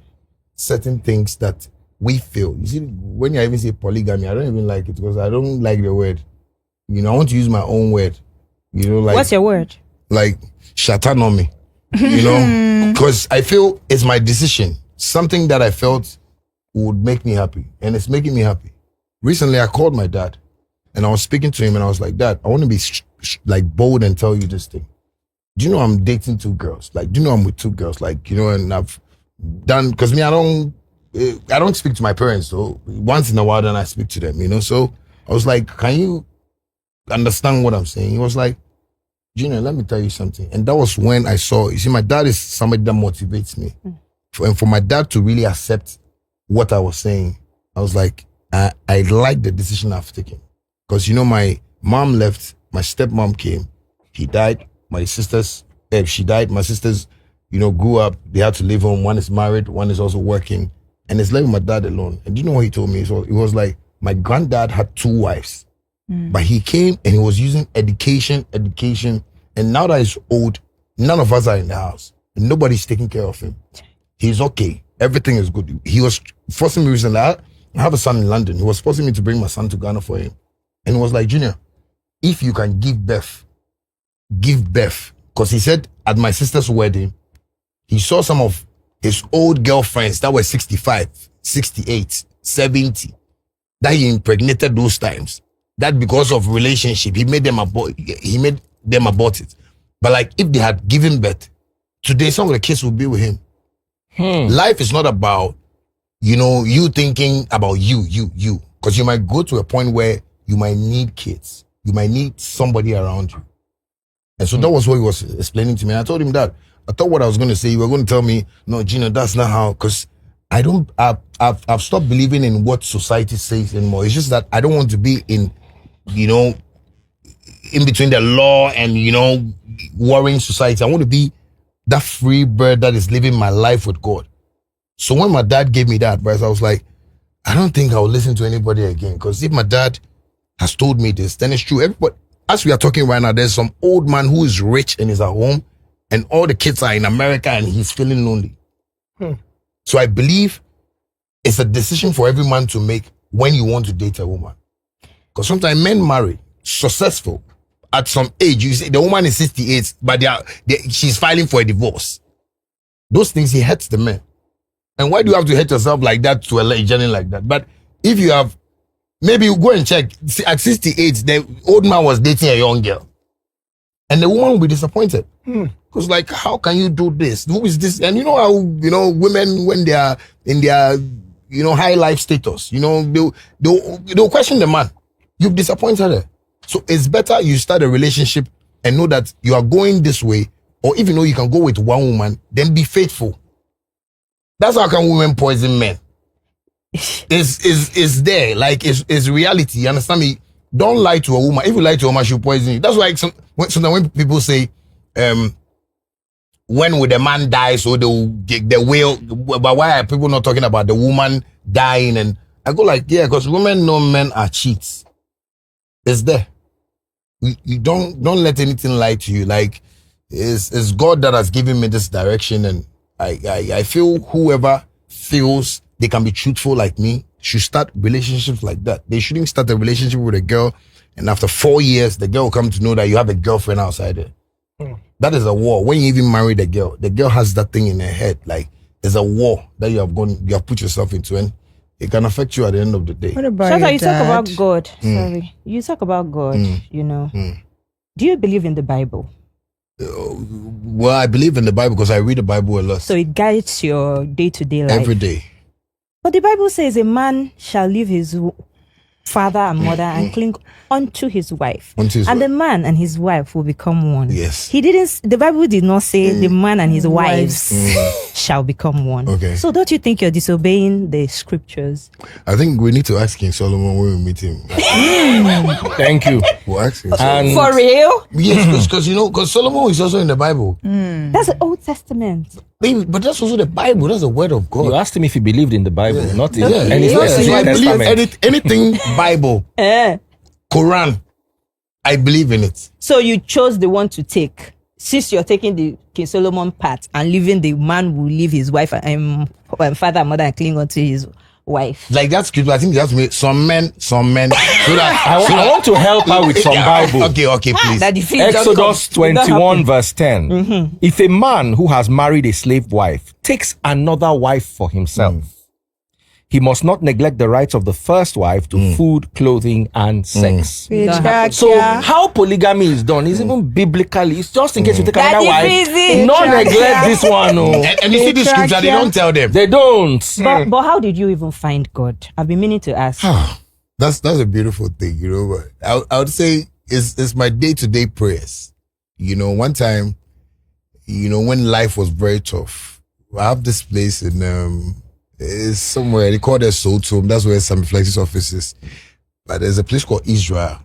certain things that we feel. You see, when you even say polygamy, I don't even like it because I don't like the word. I want to use my own word. Like What's your word? like Shatta because I feel it's my decision. Something that I felt would make me happy, and it's making me happy. Recently, I called my dad, and I was speaking to him, and I was like, Dad, I want to be bold and tell you this thing. Do you know I'm dating 2 girls? Like, do you know I'm with 2 girls? Like, and I've done, because me, I don't speak to my parents, so once in a while, then I speak to them, So I was like, can you understand what I'm saying? He was like, Junior, let me tell you something. And that was when I saw, you see, my dad is somebody that motivates me. And for my dad to really accept what I was saying, I was like, I like the decision I've taken. Because, my mom left, my stepmom came, he died, my sisters, she died, my sisters, grew up, they had to leave home. One is married, one is also working, and it's left my dad alone. And do you know what he told me? So it was like, my granddad had 2 wives, but he came and he was using education, and now that he's old, none of us are in the house, and nobody's taking care of him. He's okay. Everything is good. He was forcing me recently. I have a son in London. He was forcing me to bring my son to Ghana for him. And he was like, Junior, if you can give birth. Because he said at my sister's wedding, he saw some of his old girlfriends that were 65, 68, 70, that he impregnated those times. That because of relationship, he made them abort it. But like, if they had given birth, today some of the kids would be with him. Life is not about, you thinking about you. Because you might go to a point where you might need kids. You might need somebody around you. And so that was what he was explaining to me. I told him that. I thought what I was going to say, you were going to tell me, no, Gina, that's not how, because I've stopped believing in what society says anymore. It's just that I don't want to be in between the law and, worrying society. I want to be that free bird that is living my life with God. So when my dad gave me that advice, I was like, I don't think I'll listen to anybody again. Because if my dad has told me this, then it's true. Everybody, as we are talking right now, there's some old man who is rich and is at home, and all the kids are in America and he's feeling lonely. So I believe it's a decision for every man to make when you want to date a woman. Because sometimes men marry successful at some age. You see, the woman is 68, but she's filing for a divorce. Those things, it hurts the men. And why do you have to hurt yourself like that to a journey like that? But if you have, maybe you go and check. At 68, the old man was dating a young girl. And the woman will be disappointed. Because like, how can you do this? Who is this? And you know how, women, when they are in their, high life status, they'll question the man. You've disappointed her. So it's better you start a relationship and know that you are going this way, or even though you can go with one woman, then be faithful. That's how can women poison men. Is there, like, it's reality. You understand me? Don't lie to a woman. If you lie to a woman, she'll poison you. That's why sometimes when people say, when would a man die, so the will, but why are people not talking about the woman dying? And I go like, yeah, because women know men are cheats. It's there. You don't let anything lie to you. Like, it's God that has given me this direction, and I feel whoever feels they can be truthful like me should start relationships like that. They shouldn't start a relationship with a girl, and after 4 years, the girl will come to know that you have a girlfriend outside there. That is a war. When you even marry the girl has that thing in her head. Like, there's a war that you have put yourself into, and it can affect you at the end of the day. What about Shatta, your you dad? talk about God. Sorry. You talk about God, Do you believe in the Bible? Well, I believe in the Bible because I read the Bible a lot. So it guides your day-to-day life. Every day. But the Bible says a man shall leave his father and mother and cling unto his wife. And the man and his wife will become one. Yes. The Bible did not say the man and his wives shall become one. Okay. So don't you think you're disobeying the scriptures? I think we need to ask King Solomon when we meet him. Thank you. We'll ask him. And For real? Yes, because Solomon is also in the Bible. That's the Old Testament. But that's also the Bible. That's the word of God. you asked him if he believed in the Bible, not in Yeah. any So I believe testament. anything Bible, Quran, I believe in it. So you chose the one to take. Since you're taking the King Solomon part and leaving the man who leave his wife and father and mother and cling onto his wife. Like that's cute. I think that's me. Some men. So that I want to help her with some Bible. Okay, please. That defeats Exodus 21 verse 10. If a man who has married a slave wife takes another wife for himself, he must not neglect the rights of the first wife to food, clothing, and sex. So how polygamy is done is even biblically. It's just in case you take another wife, not neglect this one. And you see the scripture, they don't tell them. They don't. But how did you even find God? I've been meaning to ask. That's a beautiful thing, But I would say it's my day-to-day prayers. One time, when life was very tough, I have this place in it's somewhere, they call it Soul Tomb. That's where Sammy Flex's office is. But there's a place called Israel.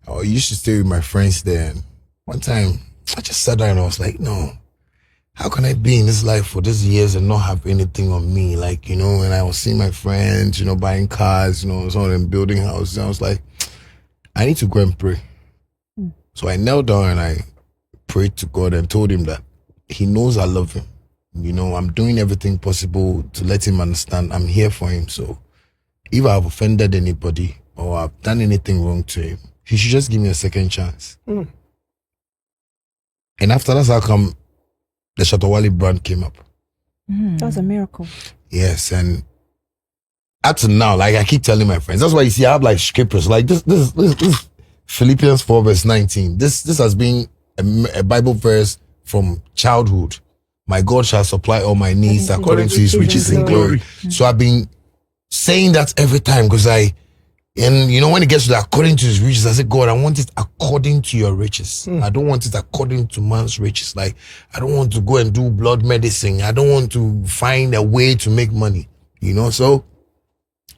I used to stay with my friends there. And one time, I just sat down and I was like, no, how can I be in this life for these years and not have anything on me? Like, and I was seeing my friends, buying cars, some of them building houses. And I was like, I need to go and pray. So I knelt down and I prayed to God and told him that he knows I love him. I'm doing everything possible to let him understand I'm here for him. So if I've offended anybody or I've done anything wrong to him, he should just give me a second chance. And after that's how come the Shatta Wale brand came up. That was a miracle. Yes, and up to now, like I keep telling my friends, that's why you see I have like scriptures like this Philippians 4 verse 19. This has been a Bible verse from childhood. My God shall supply all my needs according to his riches in glory. So I've been saying that every time because when it gets to that according to his riches, I say, God, I want it according to your riches. I don't want it according to man's riches. Like, I don't want to go and do blood medicine. I don't want to find a way to make money, So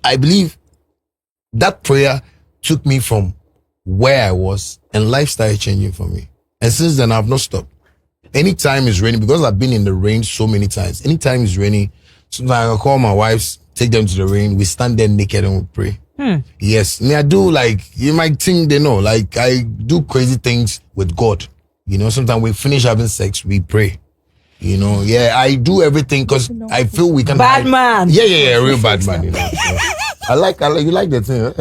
I believe that prayer took me from where I was and life started changing for me. And since then, I've not stopped. Anytime it's raining, because I've been in the rain so many times, anytime it's raining, sometimes I call my wives, take them to the rain, we stand there naked and we pray. Yes, I do you might think they know, like I do crazy things with God. Sometimes we finish having sex, we pray. I do everything because I feel we can. Bad man. Yeah, real bad man. I like you like that thing.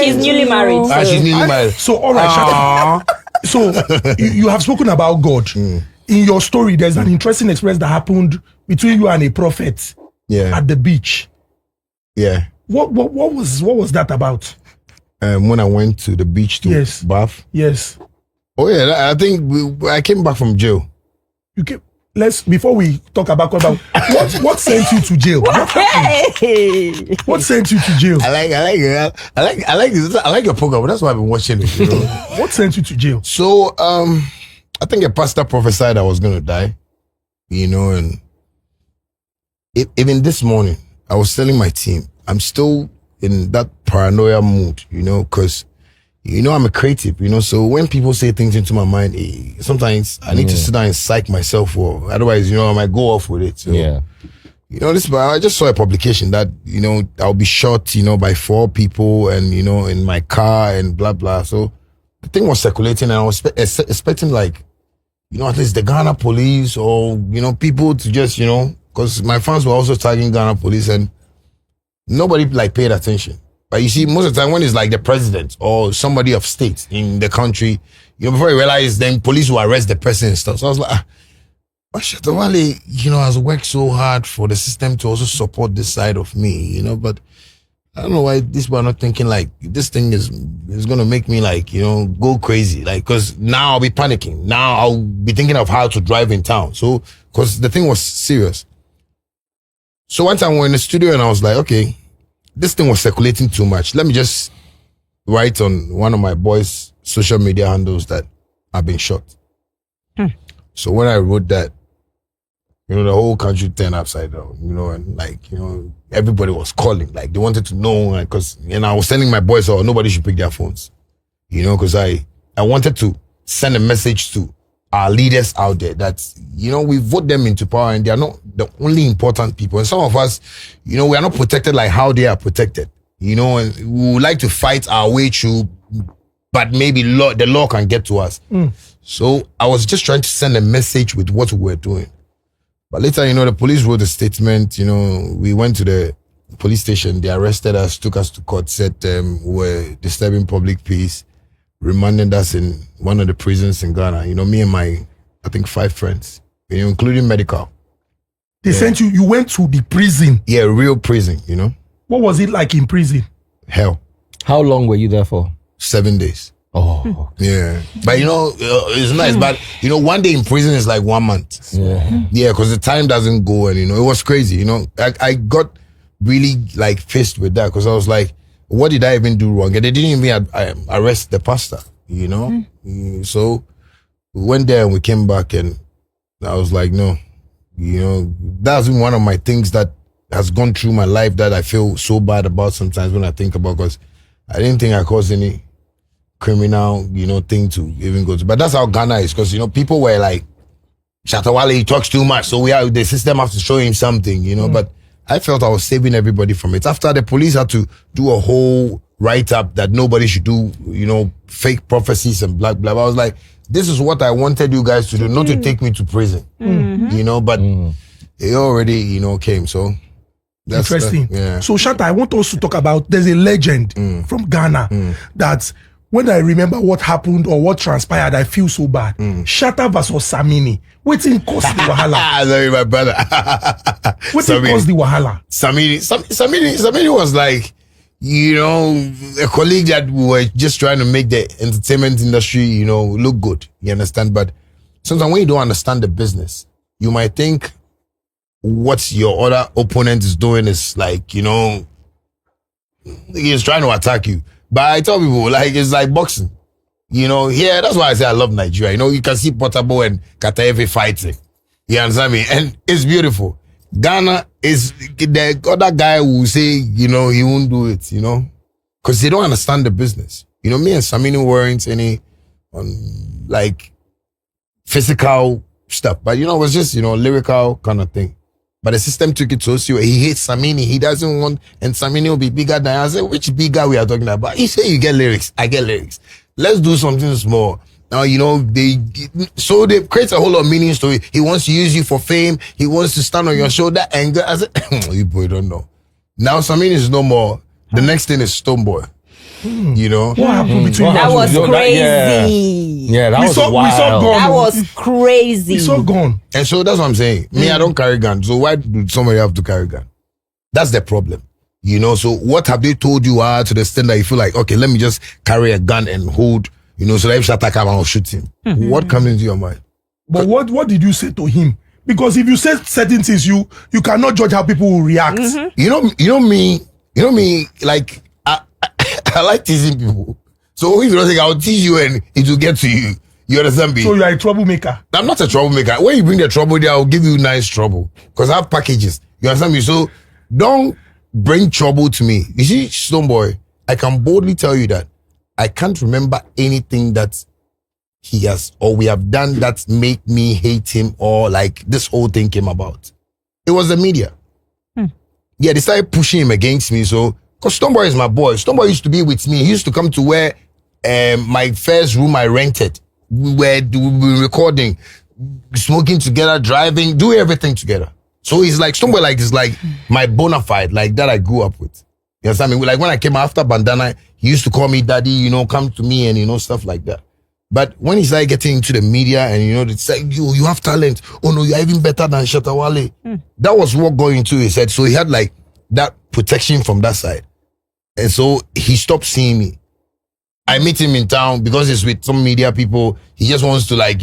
She's newly married. She's newly married. So all right, Shatta. So you have spoken about God. In your story, there's an interesting experience that happened between you and a prophet at the beach. Yeah. What was that about? When I went to the beach to bath. Yes. Oh yeah, I think I came back from jail. You came. Before we talk about what sent you to jail? What sent you to jail? I like your program. That's why I've been watching it. You know? What sent you to jail? So I think a pastor prophesied I was gonna die. You know, and even this morning I was telling my team I'm still in that paranoia mood. You know, because you know, I'm a creative, you know, so when people say things into my mind, sometimes I need to sit down and psych myself for, otherwise, you know, I might go off with it. So, Yeah. you know, I just saw a publication that, you know, I'll be shot, you know, by 4 people and, you know, in my car and blah, blah. So the thing was circulating and I was expecting like, you know, at least the Ghana police or, you know, people to just, you know, because my fans were also tagging Ghana police and nobody like paid attention. But you see, most of the time when it's like the president or somebody of state in the country, you know, before you realize, then police will arrest the person and stuff. So I was like, but Shatta Wale, you know, has worked so hard for the system to also support this side of me, you know, but I don't know why these people are not thinking like this thing is going to make me like, you know, go crazy. Like, cause now I'll be panicking. Now I'll be thinking of how to drive in town. So, cause the thing was serious. So one time we were in the studio and I was like, okay, this thing was circulating too much. Let me just write on one of my boys' social media handles that I've been shot. So when I wrote that, you know, the whole country turned upside down, you know, and like, you know, everybody was calling, like they wanted to know, because, and I was telling my boys, oh, nobody should pick their phones, you know, because I wanted to send a message to our leaders out there that, you know, we vote them into power and they are not the only important people. And some of us, you know, we are not protected like how they are protected, you know, and we would like to fight our way through, but maybe the law can get to us. So I was just trying to send a message with what we were doing. But later, you know, the police wrote a statement, you know, we went to the police station, they arrested us, took us to court, said we were disturbing public peace, remanded us in one of the prisons in Ghana. You know, me and my, I think 5 friends, you know, including medical. They sent you went to the prison. Yeah, real prison, you know. What was it like in prison? Hell. How long were you there for? 7 days. Oh. Yeah. But, you know, it's nice. But, you know, 1 day in prison is like 1 month. Yeah. Yeah, because the time doesn't go and, you know, it was crazy. You know, I got really like faced with that because I was like, what did I even do wrong? And they didn't even arrest the pastor, you know? So we went there and we came back and I was like, no, you know, that's one of my things that has gone through my life that I feel so bad about sometimes when I think about, because I didn't think I caused any criminal, you know, thing to even go to. But that's how Ghana is, because, you know, people were like, Shatta Wale, he talks too much, so the system has to show him something, you know, but I felt I was saving everybody from it. After the police had to do a whole write-up that nobody should do, you know, fake prophecies and blah, blah, blah. I was like, this is what I wanted you guys to do, not to take me to prison, you know, but it already, you know, came. So that's interesting. Yeah. So Shatta, I want us to talk about, there's a legend from Ghana that when I remember what happened or what transpired, I feel so bad. Shatta versus Samini. Waiting caused the wahala. Sorry, my brother. Waiting caused the wahala. Samini was like, you know, a colleague that we were just trying to make the entertainment industry, you know, look good. You understand? But sometimes when you don't understand the business, you might think what your other opponent is doing is like, you know, he's trying to attack you. But I tell people, like, it's like boxing. You know, here, that's why I say I love Nigeria. You know, you can see Portable and Kataefe fighting. You understand me? And it's beautiful. Ghana is, the other guy who will say, you know, he won't do it, you know, because they don't understand the business. You know, me and Samini weren't any, like, physical stuff. But, you know, it was just, you know, lyrical kind of thing. But the system took it so serious. He hates Samini. He doesn't want, and Samini will be bigger than I said, which bigger we are talking about? He said, you get lyrics. I get lyrics. Let's do something small. Now, you know, they create a whole lot of meanings to it. He wants to use you for fame. He wants to stand on your shoulder and go. I said, you boy don't know. Now Samini is no more. The next thing is Stonebwoy. You know? What happened between That was you? crazy. Yeah, that was wild. We saw gone. That was crazy. We saw gone. And so that's what I'm saying. Me, I don't carry gun. So why do somebody have to carry gun? That's the problem. You know, so what have they told you to the extent that you feel like, okay, let me just carry a gun and hold so that if Shatta come, I'll shoot him. What comes into your mind? But what did you say to him? Because if you say certain things, you cannot judge how people will react. You know me, like, I like teasing people. So if you don't think I'll tease you and it will get to you. You understand me? So you are a troublemaker. I'm not a troublemaker. When you bring the trouble there, I'll give you nice trouble. Because I have packages. You understand me? So don't bring trouble to me. You see, Stonebwoy, I can boldly tell you that I can't remember anything that he has or we have done that made me hate him or like this whole thing came about. It was the media. Yeah, they started pushing him against me. So, because Stonebwoy is my boy. Stonebwoy used to be with me. He used to come to where my first room I rented. We were recording, smoking together, driving, do everything together. So he's like, Stonebwoy like is like my bona fide, like that I grew up with. You understand me? Like when I came after Bandana, he used to call me daddy, come to me and stuff like that. But when he started getting into the media and they say, you have talent. Oh no, you're even better than Shatta Wale. That was what got into his head. So he had like that protection from that side. And so he stopped seeing me. I meet him in town because he's with some media people. He just wants to like,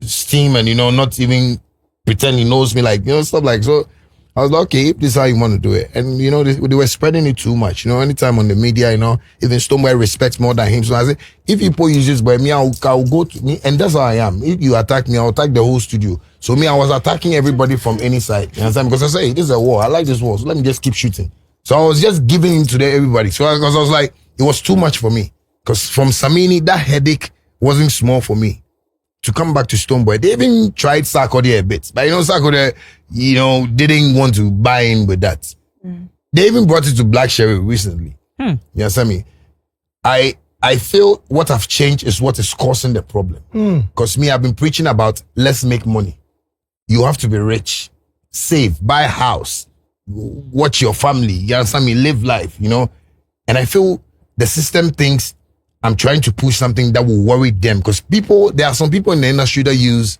steam and, not even pretend he knows me, like, stuff like, so I was like, okay, if this is how you want to do it. And, they were spreading it too much, anytime on the media, even Stonebwoy respects more than him. So I said, if people use this by me, I'll go to me. And that's how I am. If you attack me, I'll attack the whole studio. So me, I was attacking everybody from any side. You understand? Because I say, hey, this is a war. I like this war. So let me just keep shooting. So I was just giving in to everybody. So I was like, it was too much for me. Because from Samini, that headache wasn't small for me. To come back to Stonebwoy, they even tried Sarkodie a bit. But Sarkodie, didn't want to buy in with that. They even brought it to Black Sherry recently. You understand me? I feel what have changed is what is causing the problem. Because me, I've been preaching about let's make money. You have to be rich, save, buy a house, watch your family, you understand me, live life, And I feel the system thinks I'm trying to push something that will worry them because there are some people in the industry that use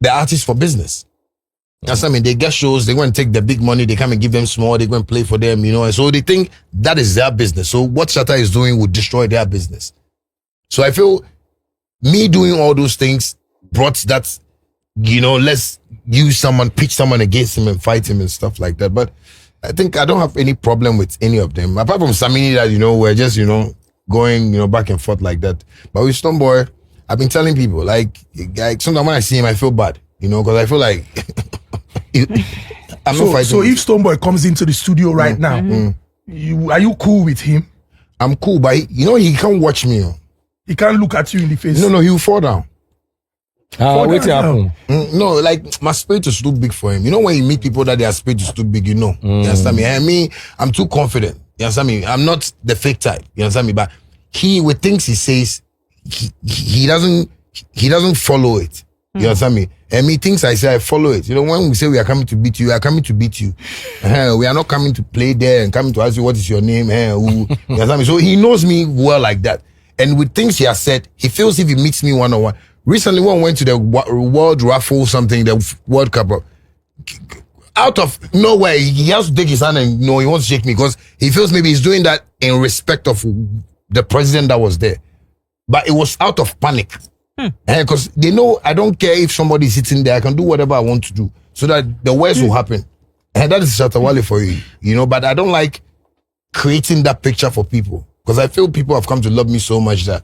the artists for business. That's they get shows, they go and take the big money, they come and give them small, they go and play for them, and so they think that is their business. So what Shatta is doing will destroy their business. So I feel me doing all those things brought that, let's use someone, pitch someone against him and fight him and stuff like that. But I think I don't have any problem with any of them. Apart from Samini that, we're just, going, back and forth like that. But with Stonebwoy, I've been telling people, like sometimes when I see him, I feel bad, because I feel like I'm not fighting. So if Stonebwoy comes into the studio right now, are you cool with him? I'm cool, but he can't watch me. He can't look at you in the face. No, he'll fall down. Wait till happen. No, like my spirit is too big for him. When you meet people that their spirit is too big, You understand me? And me, I'm too confident. You understand me? I'm not the fake type. You understand me? But with things he says, he doesn't follow it. You understand me? And me, things I say, I follow it. When we say we are coming to beat you, we are coming to beat you. We are not coming to play there and coming to ask you what is your name. You understand me? So he knows me well like that. And with things he has said, he feels if he meets me one-on-one. Recently, when we went to the World Raffle something, the World Cup, out of nowhere, he has to take his hand and he wants to shake me because he feels maybe he's doing that in respect of the president that was there. But it was out of panic. Because they know I don't care if somebody is sitting there, I can do whatever I want to do so that the worst will happen. And that is Shatta Wale for you, but I don't like creating that picture for people because I feel people have come to love me so much that,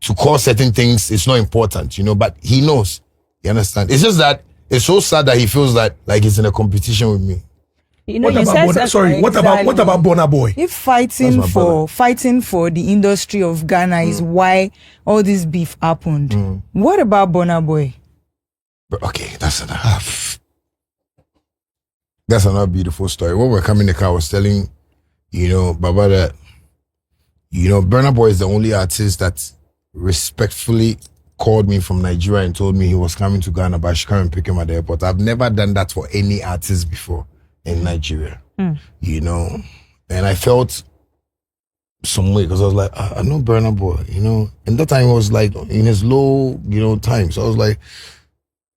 to call certain things, it's not important, but he knows. You understand? It's just that it's so sad that he feels that like he's in a competition with me. What about Burna Boy? If fighting for the industry of Ghana is why all this beef happened, what about Burna Boy? Okay, that's another beautiful story. When we were coming in the car, I was telling, Baba that, Burna Boy is the only artist that respectfully called me from Nigeria and told me he was coming to Ghana, but I should come and pick him at the airport. I've never done that for any artist before in Nigeria, and I felt some way because I was like, I know Burna Boy, and that time he was like in his low, time. So I was like,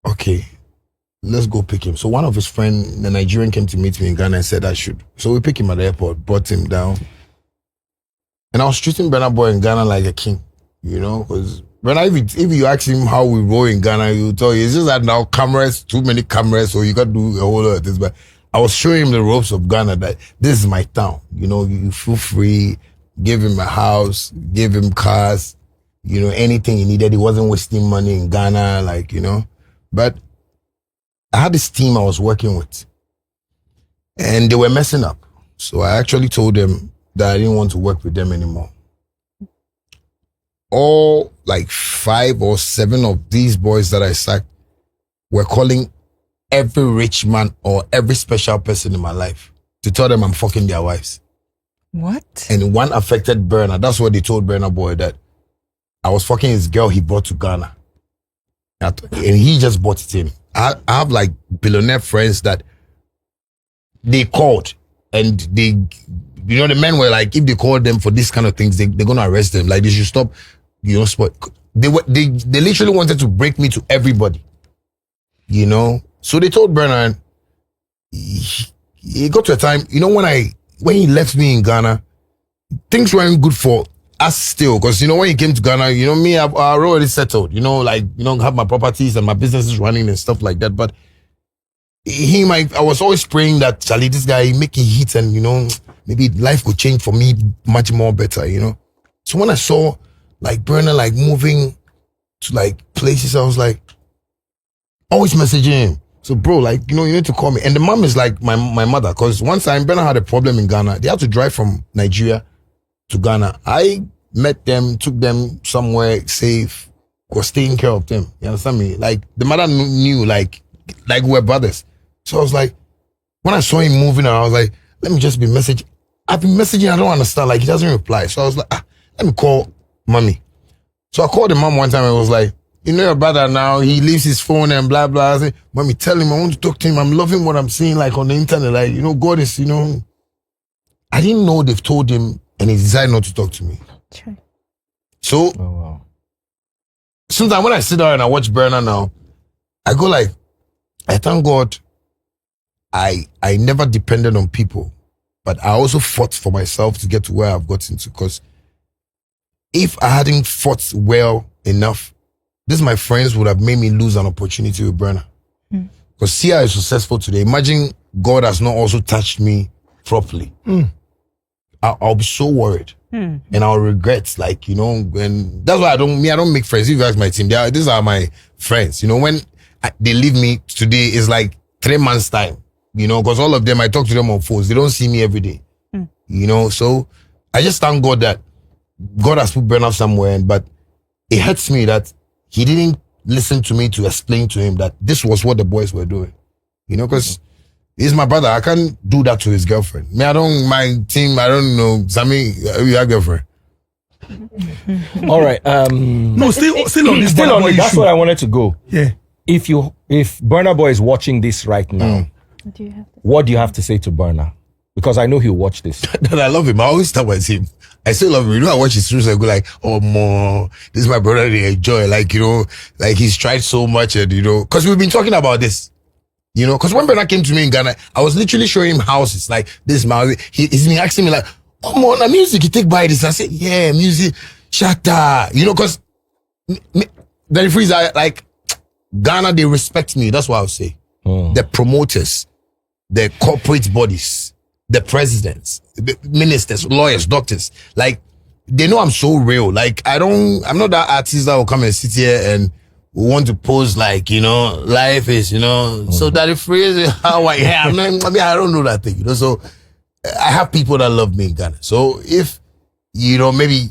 okay, let's go pick him. So one of his friends, the Nigerian, came to meet me in Ghana and said I should. So we picked him at the airport, brought him down. And I was treating Burna Boy in Ghana like a king, you know, because if you ask him how we roll in Ghana, he'll tell you, it's just that now too many cameras, so you got to do a whole lot of this. But I was showing him the ropes of Ghana, that this is my town. You know, you feel free, give him a house, give him cars, you know, anything he needed. He wasn't wasting money in Ghana, like, you know. But I had this team I was working with, and they were messing up. So I actually told them that I didn't want to work with them anymore. All like 5 or 7 of these boys that I sacked were calling every rich man or every special person in my life to tell them I'm fucking their wives. What? And one affected Burna. That's what they told Burna Boy, that I was fucking his girl he brought to Ghana. And he just brought it in. I have like billionaire friends that they called, and they, you know, the men were like, if they called them for this kind of things, they're going to arrest them. Like, they should stop, you know, they literally wanted to break me to everybody, you know. So they told Burna, and he got to a time, you know, when he left me in Ghana, things weren't good for us still, because, you know, when he came to Ghana, you know, me, I already settled, you know, like, you know, have my properties and my businesses running and stuff like that. But I was always praying that, Charlie, this guy, making hits, and, you know, maybe life could change for me much more better, you know. So when I saw like Burna like moving to like places, I was like, always messaging him. So bro, like, you know, you need to call me. And the mom is like my mother, because one time Burna had a problem in Ghana. They had to drive from Nigeria to Ghana. I met them, took them somewhere safe, was taking care of them. You understand me? Like, the mother knew, like we're brothers. So I was like, when I saw him moving around, I was like, let me just be messaging. I've been messaging, I don't understand. Like, he doesn't reply. So I was like, let me call mommy. So I called the mom one time and was like, you know your brother now, he leaves his phone and blah, blah. I said, mommy, tell him I want to talk to him. I'm loving what I'm seeing, like, on the internet. Like, you know, God is, you know. I didn't know they've told him, and he decided not to talk to me. Sure. So, sometimes when I sit down and I watch Burna now, I go like, I thank God I never depended on people, but I also fought for myself to get to where I've gotten to. Because if I hadn't fought well enough, my friends would have made me lose an opportunity with Burna. Because Sia is successful today. Imagine God has not also touched me properly. I'll be so worried. And I'll regret, like, you know, and that's why I don't make friends. If you ask my team, these are my friends. You know, when they leave me today, it's like 3 months time, you know, because all of them, I talk to them on phones. They don't see me every day, you know. So I just thank God that God has put Burna somewhere, but it hurts me that he didn't listen to me to explain to him that this was what the boys were doing, you know, because he's my brother. I can't do that to his girlfriend. Me, I don't, my team, I don't know. Sammy, you have girlfriend. All right. No, still on this. Still on it. That's what I wanted to go. Yeah. If Burna Boy is watching this right now, what do you have to say to Burna? Because I know he'll watch this. That I love him. I always talk about him. I still love him. You know, I watch his streams, I go like, oh, more. This is my brother. They enjoy. Like, you know, like he's tried so much, and, you know, because we've been talking about this. You know, because when Burna came to me in Ghana, I was literally showing him houses. Like, this man, he's been asking me like, come on, the music, you take by this. I said, yeah, music, Shatta. You know, because the freeze, like, Ghana, they respect me. That's what I would say. The promoters, the corporate bodies, the presidents, the ministers, lawyers, doctors. Like, they know I'm so real. Like, I'm not that artist that will come and sit here and want to pose like, you know, life is, you know, so that the phrase how I am. I mean, I don't know that thing, you know. So I have people that love me in Ghana. So if, you know, maybe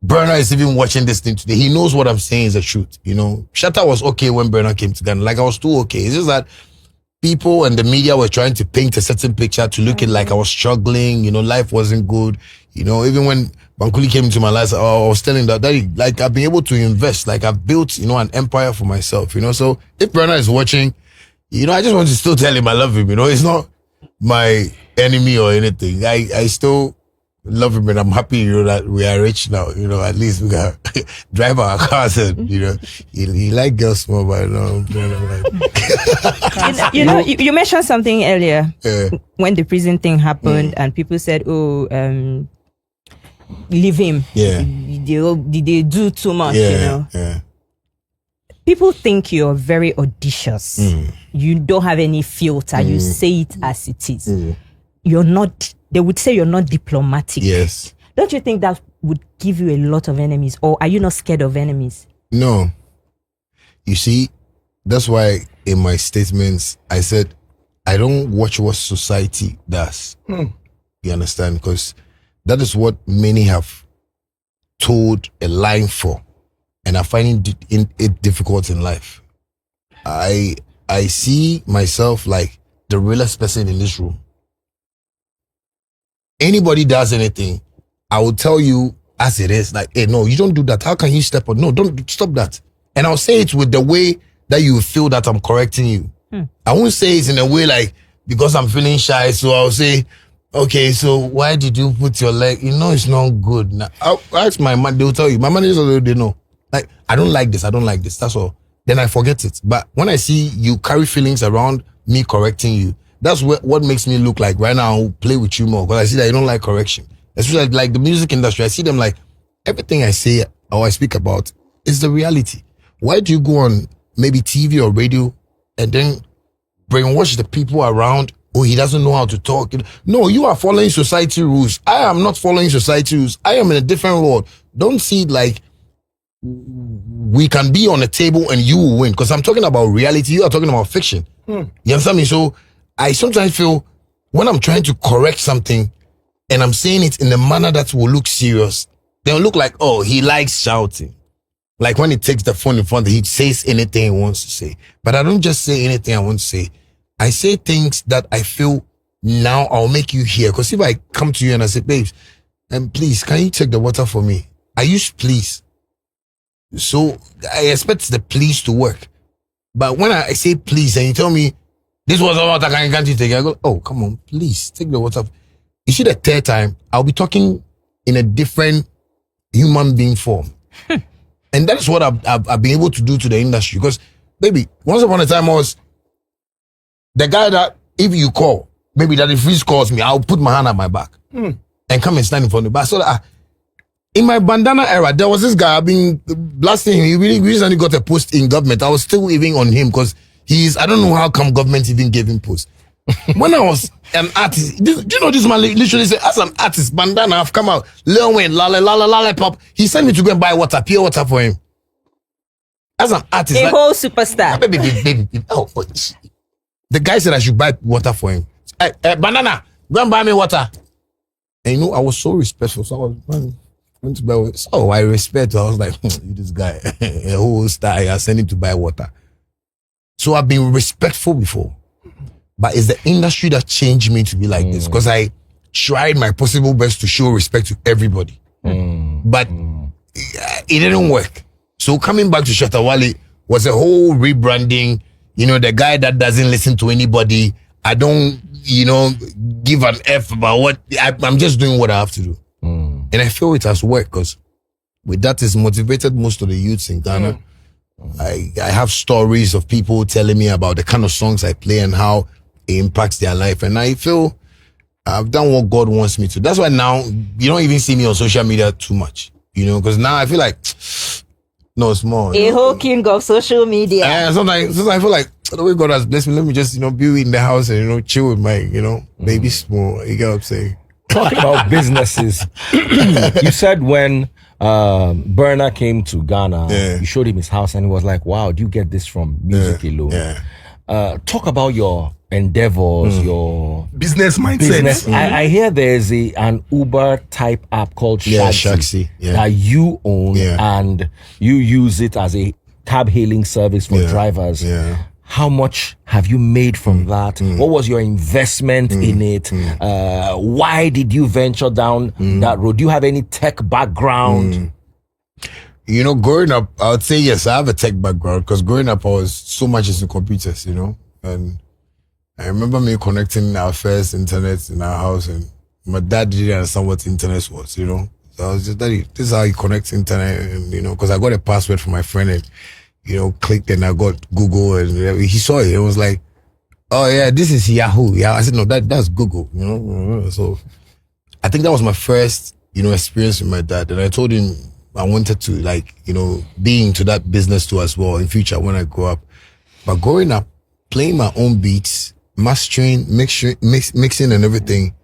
Burna is even watching this thing today, he knows what I'm saying is the truth, you know. Shatta was okay when Burna came to Ghana. Like, I was too okay. It's just that people and the media were trying to paint a certain picture to look it like I was struggling, you know, life wasn't good. You know, even when Bankuli came into my life, I was telling that like, I've been able to invest, like I've built, you know, an empire for myself, you know. So if Burna is watching, you know, I just want to still tell him I love him, you know. It's not my enemy or anything. I still love him, and I'm happy, you know, that we are rich now, you know. At least we can drive our cars, and, you know, he like girls more, but you mentioned something earlier when the prison thing happened, and people said, oh, leave him. Yeah. They do too much, you know. Yeah. People think you're very audacious. You don't have any filter. You say it as it is. You're not, they would say you're not diplomatic. Yes. Don't you think that would give you a lot of enemies? Or are you not scared of enemies? No. You see, that's why in my statements, I said, I don't watch what society does. You understand? Because that is what many have told a line for. And I find it difficult in life. I see myself like the realest person in this room. Anybody does anything, I will tell you as it is, like, hey, no, you don't do that. How can you step on? No, don't stop that. And I'll say it with the way that you feel that I'm correcting you. I won't say it in a way like, because I'm feeling shy, so I'll say, okay, so why did you put your leg? You know, it's not good. Now, I'll ask my man, they'll tell you. My managers already, they know. Like, I don't like this. That's all. Then I forget it. But when I see you carry feelings around me correcting you, that's what makes me look like right now I'll play with you more. Because I see that you don't like correction. Especially like the music industry. I see them like, everything I say or I speak about is the reality. Why do you go on maybe TV or radio and then brainwash the people around? Oh, he doesn't know how to talk. No, you are following society rules. I am not following society rules. I am in a different world. Don't see it like we can be on a table and you will win, because I'm talking about reality, you are talking about fiction. You understand me? So I sometimes feel when I'm trying to correct something and I'm saying it in a manner that will look serious, they'll look like, oh, he likes shouting. Like when he takes the phone in front, he says anything he wants to say. But I don't just say anything I want to say. I say things that I feel now I'll make you hear. Because if I come to you and I say, babes, please, can you take the water for me? I use please. So I expect the please to work. But when I say please and you tell me, this was water, can't you take it? I go, oh, come on, please, take the water. You see, the third time, I'll be talking in a different human being form. And that is what I've been able to do to the industry. Because, baby, once upon a time I was the guy that if you call, maybe that if he calls me, I'll put my hand on my back and come and stand in front of the back. So that in my bandana era, there was this guy, I've been blasting him. He really recently got a post in government. I was still even on him because I don't know how come government even gave him post. When I was an artist, do you know this man literally said, as an artist, bandana, I've come out, Lil Wayne, lollipop. He sent me to go and buy water, pure water for him. As an artist. A whole superstar. Baby. Oh, the guy said I should buy water for him. Hey, banana, go and buy me water. And you know, I was so respectful. So I was going to buy water. So I respect. I was like, you this guy, a whole star, I sent him to buy water. So I've been respectful before. But it's the industry that changed me to be like this. Because I tried my possible best to show respect to everybody. But it didn't work. So coming back to Shatta Wale was a whole rebranding. You know, the guy that doesn't listen to anybody. I don't, give an F about what I'm just doing what I have to do. And I feel it has worked because with that it's motivated most of the youths in Ghana. I have stories of people telling me about the kind of songs I play and how it impacts their life. And I feel I've done what God wants me to. That's why now you don't even see me on social media too much, because now I feel like, no, it's more. A whole king of social media. And sometimes I feel like the way God has blessed me, let me just, be in the house and, chill with my, baby small. You get what I'm saying? Talking about businesses, you said when Burner came to Ghana, you showed him his house and he was like, wow, do you get this from music alone? Yeah. Talk about your endeavors, your business mindset. business. I hear there's an Uber type app called Shaxi that you own and you use it as a cab hailing service for drivers. Yeah. How much have you made from that? What was your investment in it? Why did you venture down that road? Do you have any tech background? Growing up, I would say yes, I have a tech background because growing up, I was so much into computers, and I remember me connecting our first internet in our house, and my dad didn't understand what internet was, So I was just, Daddy, this is how you connect internet, and, because I got a password from my friend and, clicked and I got Google and he saw it. It was like, oh yeah, this is Yahoo. Yeah, I said, no, that's Google, So I think that was my first experience with my dad. And I told him I wanted to like, be into that business too as well in future when I grow up. But growing up, playing my own beats, mastering, mixing and everything,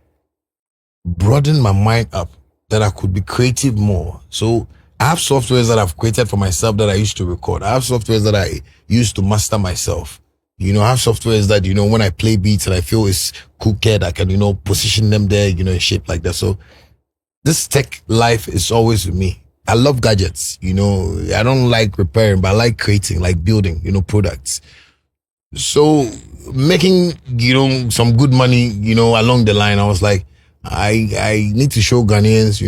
broadened my mind up that I could be creative more. So I have softwares that I've created for myself that I used to record. I have softwares that I used to master myself. I have softwares that, when I play beats and I feel it's crooked, I can, position them there, in shape like that. So this tech life is always with me. I love gadgets, I don't like repairing, but I like creating, like building, products. So making, some good money, along the line, I was like, I need to show Ghanaians,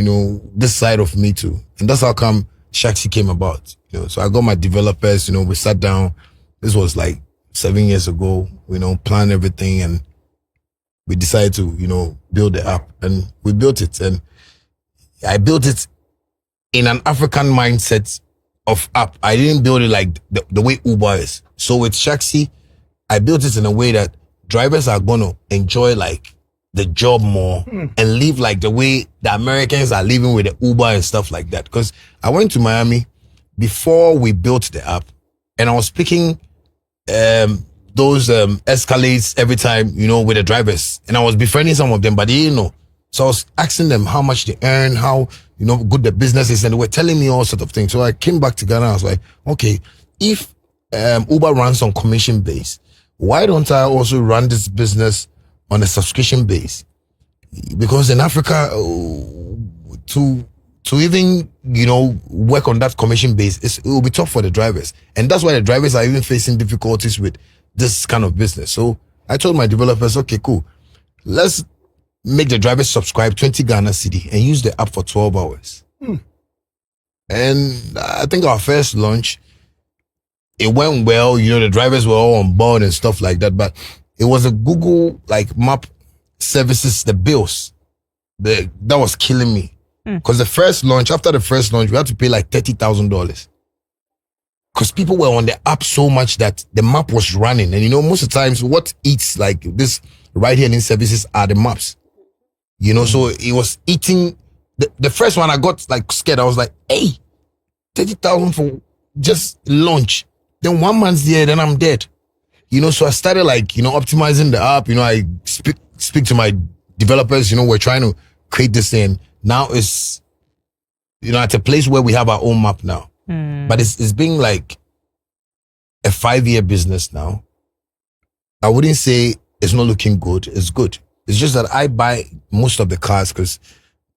this side of me too. And that's how come Shaxi came about. So I got my developers, we sat down. This was like 7 years ago, planned everything, and we decided to, build the app, and we built it. And I built it in an African mindset of app. I didn't build it like the way Uber is. So with Shaxi, I built it in a way that drivers are going to enjoy like the job more and live like the way the Americans are living with the Uber and stuff like that. Because I went to Miami before we built the app, and I was picking those Escalades every time, with the drivers, and I was befriending some of them, but they didn't know. So I was asking them how much they earn, how good the business is, and they were telling me all sorts of things. So I came back to Ghana. I was like, okay, if Uber runs on commission base, why don't I also run this business on a subscription base? Because in Africa, to even work on that commission base, it will be tough for the drivers, and that's why the drivers are even facing difficulties with this kind of business. So I told my developers, okay, cool, let's make the drivers subscribe 20 Ghana cedi and use the app for 12 hours. And I think our first launch, it went well. The drivers were all on board and stuff like that, but it was a Google like map services, the bills, that was killing me. Because after the first launch, we had to pay like $30,000. Because people were on the app so much that the map was running. And most of the times what eats like this ride-hailing services are the maps. So it was eating. The first one I got like scared. I was like, hey, 30,000 for just launch. Then 1 month there, then I'm dead. So I started like, optimizing the app. I speak to my developers, we're trying to create this thing. Now it's, at a place where we have our own map now. But it's being like a 5-year business now. I wouldn't say it's not looking good. It's good. It's just that I buy most of the cars because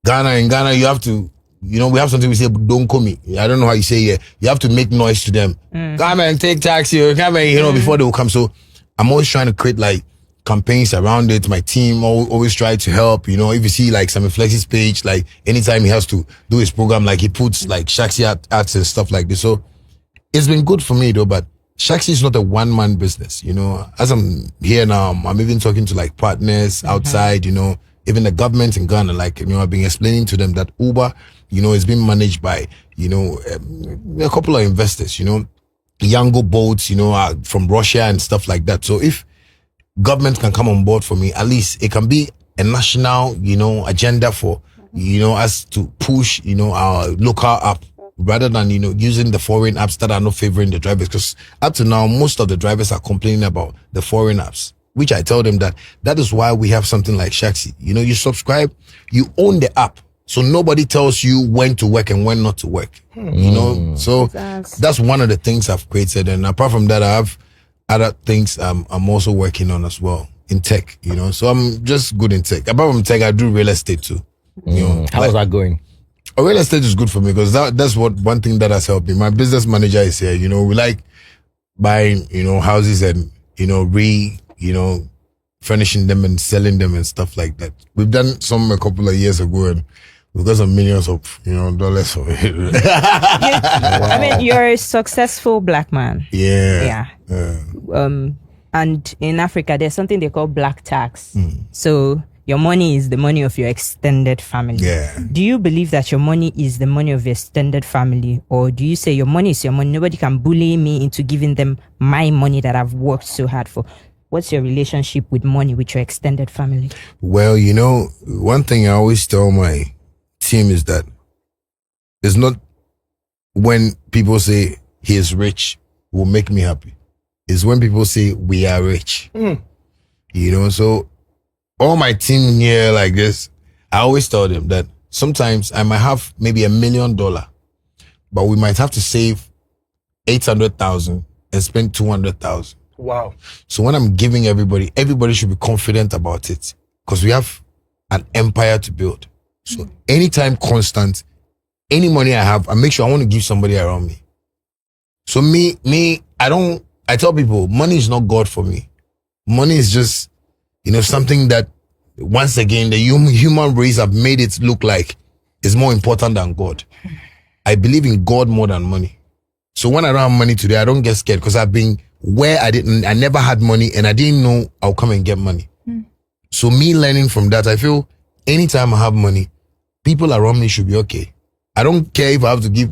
in Ghana, you have to, we have something we say, don't call me. I don't know how you say it. You have to make noise to them. Come and take taxi, come and, before they will come. So I'm always trying to create like campaigns around it. My team always try to help. If you see like Sammy Flex's page, like anytime he has to do his program, like he puts like Shaxi ads and stuff like this. So it's been good for me though, but Shaxi is not a one-man business. As I'm here now, I'm even talking to like partners outside, even the government in Ghana, like, I've been explaining to them that Uber, is being managed by, a couple of investors, Yango boats, from Russia and stuff like that. So if government can come on board for me, at least it can be a national, agenda for, us to push, our local app rather than, using the foreign apps that are not favoring the drivers. Because up to now, most of the drivers are complaining about the foreign apps, which I tell them that is why we have something like Shaxi. You subscribe, you own the app. So nobody tells you when to work and when not to work, So that's one of the things I've created. And apart from that, I have other things I'm also working on as well in tech, So I'm just good in tech. Apart from tech, I do real estate too. How's that going? Real estate is good for me because that's one thing that has helped me. My business manager is here. We like buying, houses and, furnishing them and selling them and stuff like that. We've done some a couple of years ago and we've got some millions of, dollars for it. I mean, you're a successful black man. Yeah. And in Africa, there's something they call black tax. So your money is the money of your extended family. Yeah. Do you believe that your money is the money of your extended family? Or do you say your money is your money? Nobody can bully me into giving them my money that I've worked so hard for. What's your relationship with money with your extended family? Well, one thing I always tell my team is that it's not when people say he is rich will make me happy. It's when people say we are rich. You know, so all my team here like this, I always tell them that sometimes I might have maybe $1 million, but we might have to save 800,000 and spend 200,000. Wow. So when I'm giving everybody should be confident about it because we have an empire to build. So anytime constant, any money I have, I make sure I want to give somebody around me. So I tell people money is not God for me. Money is just, something that once again, the human race have made it look like is more important than God. I believe in God more than money. So when I don't have money today, I don't get scared because I've been where I never had money and I didn't know I'll come and get money. So me learning from that, I feel anytime I have money, people around me should be okay. I don't care if I have to give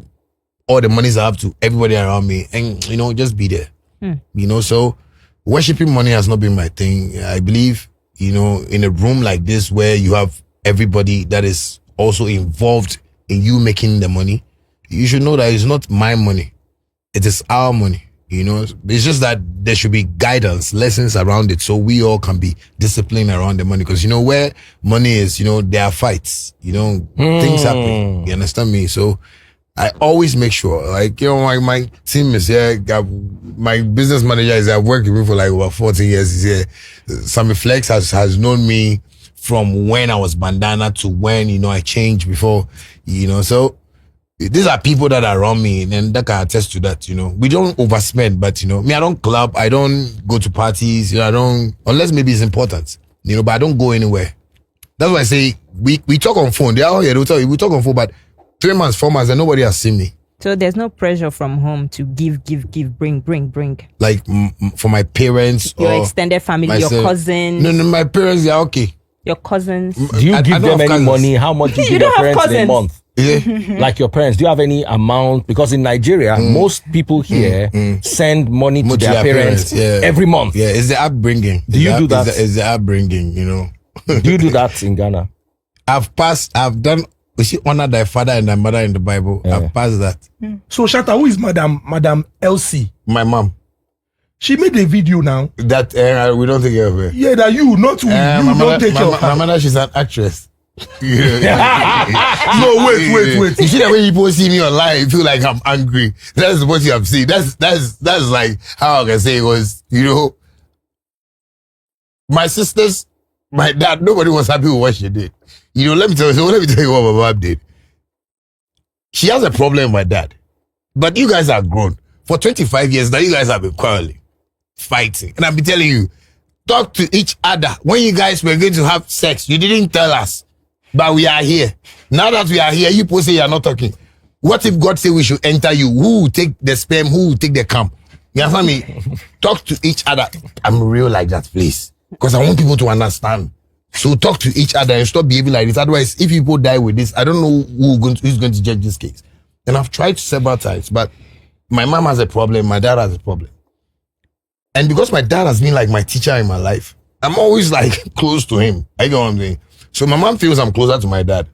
all the monies I have to everybody around me and, just be there. So worshiping money has not been my thing. I believe, in a room like this where you have everybody that is also involved in you making the money, you should know that it's not my money. It is our money. It's just that there should be guidance, lessons around it so we all can be disciplined around the money. Because, where money is, there are fights, things happen. You understand me? So I always make sure, my team is here. My business manager is here. I've worked with me for like over 14 years. He's here. Sammy Flex has known me from when I was bandana to when, I changed before, so these are people that are around me and that can attest to that, We don't overspend, but, me, I don't club. I don't go to parties. I don't, unless maybe it's important, but I don't go anywhere. That's why I say we talk on phone. They are all here. They'll tell you, we talk on phone, but 3 months, 4 months, and nobody has seen me. So there's no pressure from home to give, bring. Like for my parents Your or extended family, myself. your cousins. No, my parents, they are okay. Your cousins. Do you give them any money? How much do you give your parents in a month? Yeah. Like your parents, do you have any amount? Because in Nigeria, most people here send money to their parents every month. Yeah, it's the upbringing. Do you do that? It's the upbringing, Do you do that in Ghana? I've done, we should honor thy father and thy mother in the Bible. Yeah. I've passed that. So Shatta, who is Madam Elsie? My mom. She made a video now. That we don't take care of her. Yeah, that you, not we. You don't take care of her. My mother, she's an actress. No, wait. You see the way people see me online, you feel like I'm angry. That's what you have seen. That's like how I can say it was, my sisters, my dad, nobody was happy with what she did. Let me tell you what my mom did. She has a problem with my dad. But you guys are grown. For 25 years now, you guys have been quarreling, fighting. And I'll be telling you, talk to each other. When you guys were going to have sex, you didn't tell us. But we are here. Now that we are here, you people say you are not talking. What if God say we should enter you? Who will take the sperm? Who will take the cum? You understand me? Talk to each other. I'm real like that, please. Because I want people to understand. So talk to each other and stop behaving like this. Otherwise, if people die with this, I don't know who's going to judge this case. And I've tried several times, but my mom has a problem. My dad has a problem. And because my dad has been like my teacher in my life, I'm always like close to him. I get what I'm saying. So my mom feels I'm closer to my dad.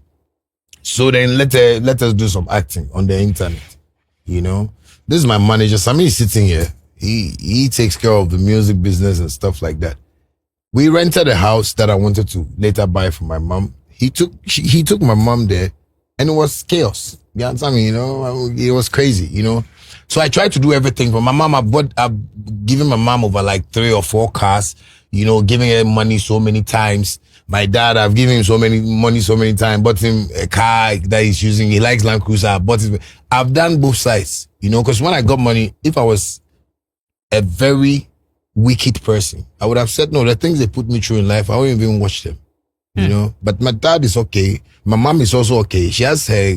So then let us do some acting on the internet. This is my manager. Sammy is sitting here. He takes care of the music business and stuff like that. We rented a house that I wanted to later buy for my mom. He took my mom there, and it was chaos. You understand me? It was crazy. So I tried to do everything for my mom. I've given my mom over like 3 or 4 cars. Giving her money so many times. My dad, I've given him money so many times. Bought him a car that he's using. He likes Land Cruiser. I've done both sides. Because when I got money, if I was a very wicked person, I would have said no. The things they put me through in life, I wouldn't even watch them. But my dad is okay. My mom is also okay. She has her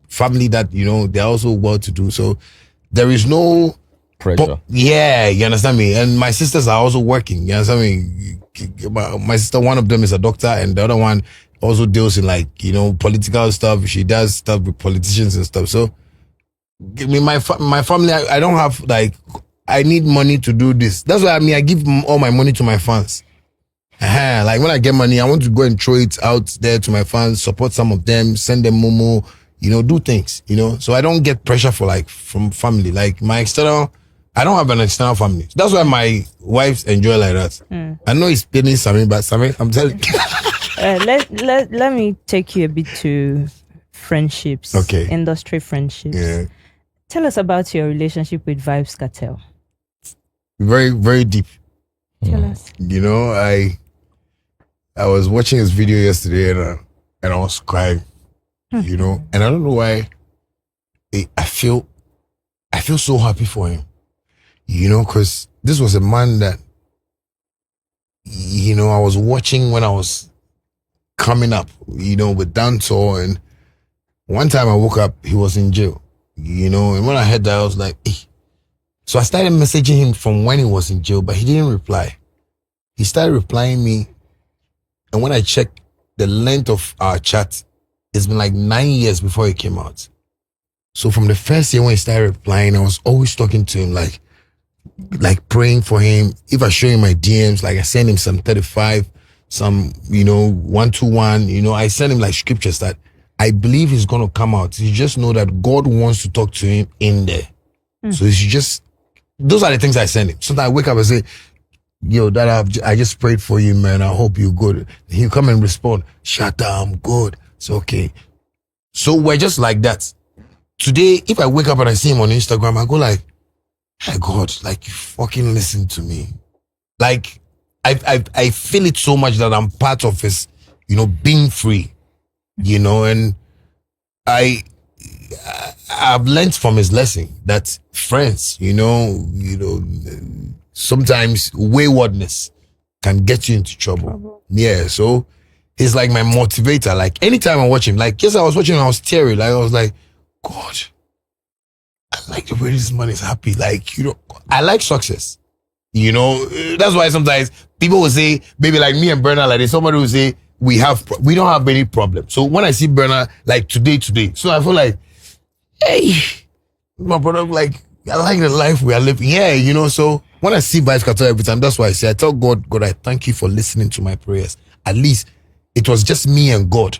family that they're also well to do. So there is no pressure. Yeah, you understand me. And my sisters are also working. You understand me. My sister, one of them is a doctor, and the other one also deals in political stuff. She does stuff with politicians and stuff. So, my family, I don't have I need money to do this. That's why I give all my money to my fans. Like when I get money, I want to go and throw it out there to my fans, support some of them, send them momo, do things, So I don't get pressure from family. Like my external, I don't have an external family. That's why my wives enjoy like that. I know it's paining Sammy, but Sammy, I'm telling you. Let me take you a bit to friendships. Okay. Industry friendships. Yeah. Tell us about your relationship with Vybz Kartel. Very, very deep. Tell us. I was watching his video yesterday and I was crying, and I don't know why. I feel so happy for him, because this was a man that, I was watching when I was coming up, with Dancehall, and one time I woke up, he was in jail, and when I heard that, I was like, eh. So I started messaging him from when he was in jail, but he didn't reply. He started replying me, and when I checked the length of our chat, it's been like 9 years before he came out. So from the first year when he started replying, I was always talking to him, like praying for him. If I show him my DMs, like I send him some 35, some, 121, I send him like scriptures that I believe he's going to come out. You just know that God wants to talk to him in there. So you just, those are the things I send him. Sometimes I wake up and say, yo, Dada, I just prayed for you, man. I hope you're good. He'll come and respond, Shatta, I'm good. It's okay. So we're just like that. Today, if I wake up and I see him on Instagram, I go like, hey God, like you fucking listen to me. Like I feel it so much that I'm part of his, being free, and I've learned from his lesson that friends, sometimes waywardness can get you into trouble. Yeah, so he's like my motivator. Like anytime I watch him, like yes, I was watching him, I was teary. Like I was like, God, I like the way this man is happy. Like, I like success. That's why sometimes people will say, maybe like me and Bernard, like somebody will say, we don't have any problem. So when I see Bernard, like today, so I feel like, hey, my brother, like, I like the life we are living. Yeah, so when I see Vybz Kartel every time, that's why I say, I tell God, I thank you for listening to my prayers. At least it was just me and God.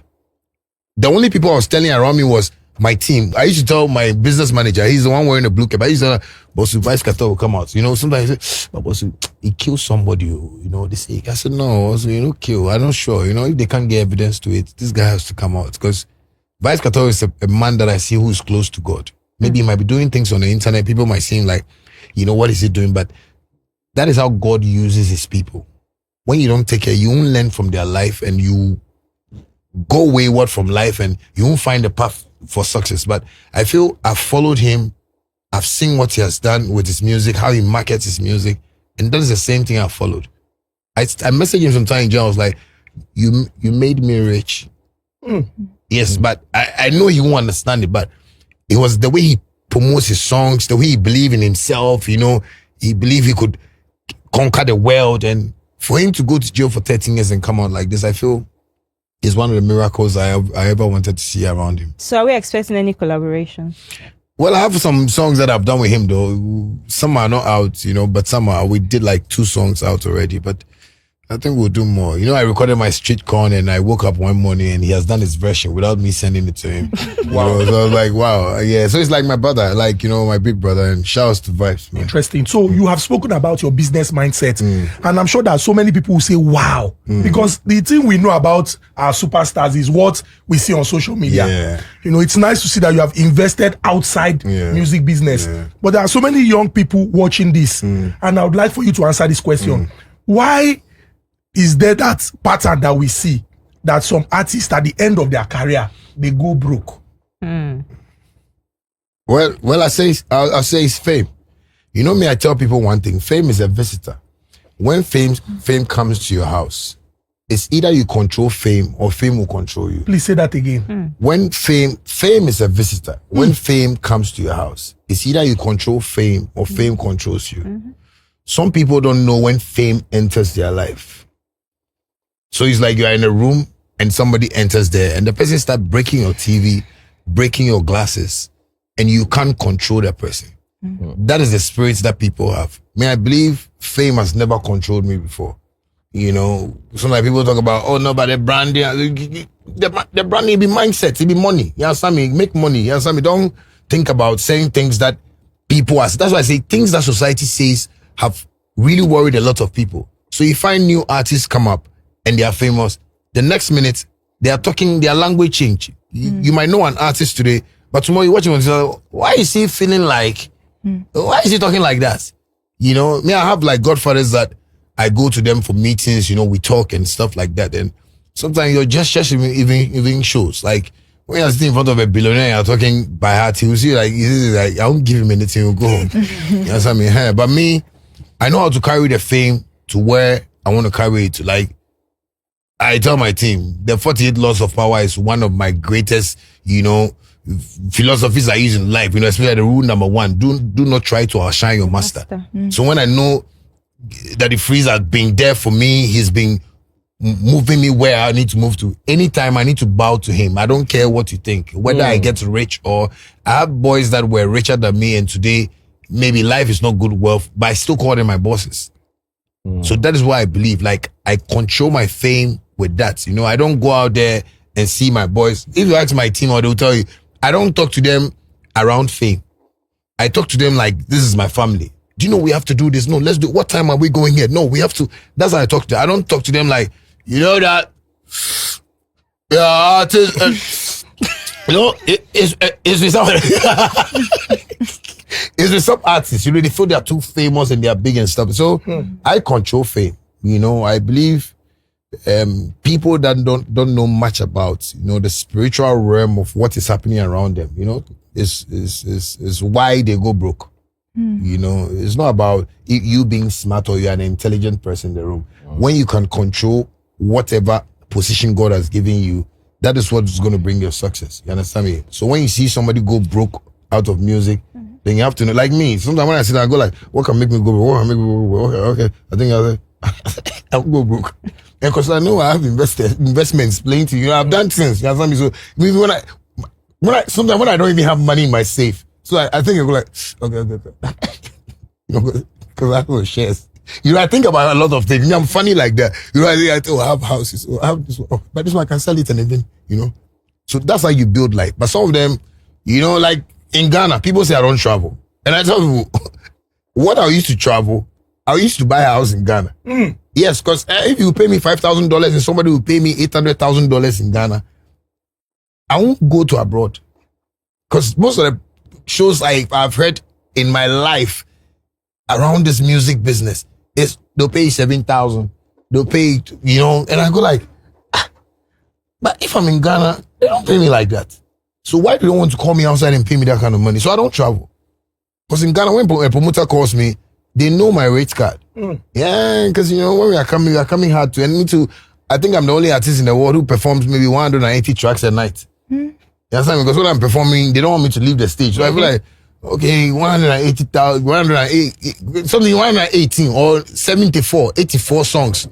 The only people I was telling around me was my team. I used to tell my business manager, he's the one wearing the blue cap. I used to tell Bosu, Vybz Kartel will come out. Sometimes he say, but Bosu, he killed somebody, they say. I said, no, Bosu, kill. I'm not sure. If they can't get evidence to it, this guy has to come out. Because Vybz Kartel is a man that I see who is close to God. Maybe he might be doing things on the internet. People might seem like, what is he doing? But that is how God uses his people. When you don't take care, you won't learn from their life and you go wayward from life and you won't find a path for success. But I feel I've followed him. I've seen what he has done with his music, how he markets his music. And that is the same thing I followed. I messaged him sometime in jail. I was like, you made me rich. Yes, but I know he won't understand it, but it was the way he promotes his songs, the way he believed in himself, he believed he could conquer the world. And for him to go to jail for 13 years and come out like this, I feel is one of the miracles I ever wanted to see around him. So are we expecting any collaboration? Well, I have some songs that I've done with him though. Some are not out, but some are. We did like 2 songs out already, but I think we'll do more. I recorded my street corn and I woke up one morning and he has done his version without me sending it to him. Wow. So I was like, wow. Yeah. So it's like my brother, like, my big brother, and shouts to Vybz, man. Interesting. So you have spoken about your business mindset and I'm sure that so many people will say, wow, because the thing we know about our superstars is what we see on social media. Yeah. It's nice to see that you have invested outside music business, but there are so many young people watching this and I would like for you to answer this question. Why is there that pattern that we see that some artists at the end of their career, they go broke? Well, I'll say it's fame. Me, I tell people one thing. Fame is a visitor. When fame comes to your house, it's either you control fame or fame will control you. Please say that again. When fame is a visitor. When fame comes to your house, it's either you control fame or fame controls you. Some people don't know when fame enters their life. So it's like you're in a room and somebody enters there and the person starts breaking your TV, breaking your glasses, and you can't control that person. That is the spirit that people have. I believe fame has never controlled me before. You know, sometimes people talk about, oh no, but the branding, the branding be mindset, it be money. You understand me? Make money. You understand me? Don't think about saying things that people are. That's why I say things that society says have really worried a lot of people. So you find new artists come up and they are famous. The next minute, they are talking, their language change. You might know an artist today, but tomorrow you watch him and say, why is he feeling like, why is he talking like that? You know, me, I have like godfathers that I go to them for meetings, you know, we talk and stuff like that. And sometimes you're just even shows. Like when you're sitting in front of a billionaire, you're talking by heart, he will see like, I won't give him anything, he'll go home. You know what I mean? But me, I know how to carry the fame to where I want to carry it to. Like, I tell my team, the 48 laws of power is one of my greatest, you know, philosophies I use in life. You know, especially the rule number 1, do not try to outshine your master. So when I know that the freeze has been there for me, he's been moving me where I need to move to. Anytime I need to bow to him. I don't care what you think, whether I get rich or I have boys that were richer than me and today maybe life is not good wealth, but I still call them my bosses. So that is why I believe, like, I control my fame with that. You know, I don't go out there and see my boys. If you ask my team, or they'll tell you, I don't talk to them around fame. I talk to them like, this is my family. Do you know we have to do this? No, let's do. What time are we going here? No, we have to. That's how I talk to them. I don't talk to them like, you know that. Yeah, you know, it's with some artists. You know, they feel they are too famous and they are big and stuff. So I control fame. You know, I believe people that don't know much about, you know, the spiritual realm of what is happening around them. You know, is why they go broke. You know, it's not about you being smart or you're an intelligent person in the room. When you can control whatever position God has given you, that is what is going to bring your success. You understand me? So when you see somebody go broke out of music, then you have to know. Like me, sometimes when I sit down, I go like, what can make me go broke? What can make me go broke? Okay. I think I'll go broke. Because I know I have investments playing to you. I've done things. You understand me? So maybe sometimes when I don't even have money in my safe, so I think I go like, okay. You know, because I have shares. You know, I think about a lot of things. I'm funny like that. You know, I have houses. I have this one. But this one I can sell it and then, you know. So that's how you build life. But some of them, you know, like in Ghana, people say I don't travel. And I tell people, what I used to travel, I used to buy a house in Ghana. Yes, because if you pay me $5,000 and somebody will pay me $800,000 in Ghana, I won't go to abroad. Because most of the shows I've heard in my life around this music business is they'll pay 7,000. They'll pay, you know, and I go like, but if I'm in Ghana, they don't pay me like that. So why do they want to call me outside and pay me that kind of money? So I don't travel. Because in Ghana, when a promoter calls me, they know my rate card. Yeah, because, you know, when we are coming hard to, and I think I'm the only artist in the world who performs maybe 180 tracks a night. You understand? Because when I'm performing, they don't want me to leave the stage. So I feel like, okay, 180,000, 108, something 118 or 84 songs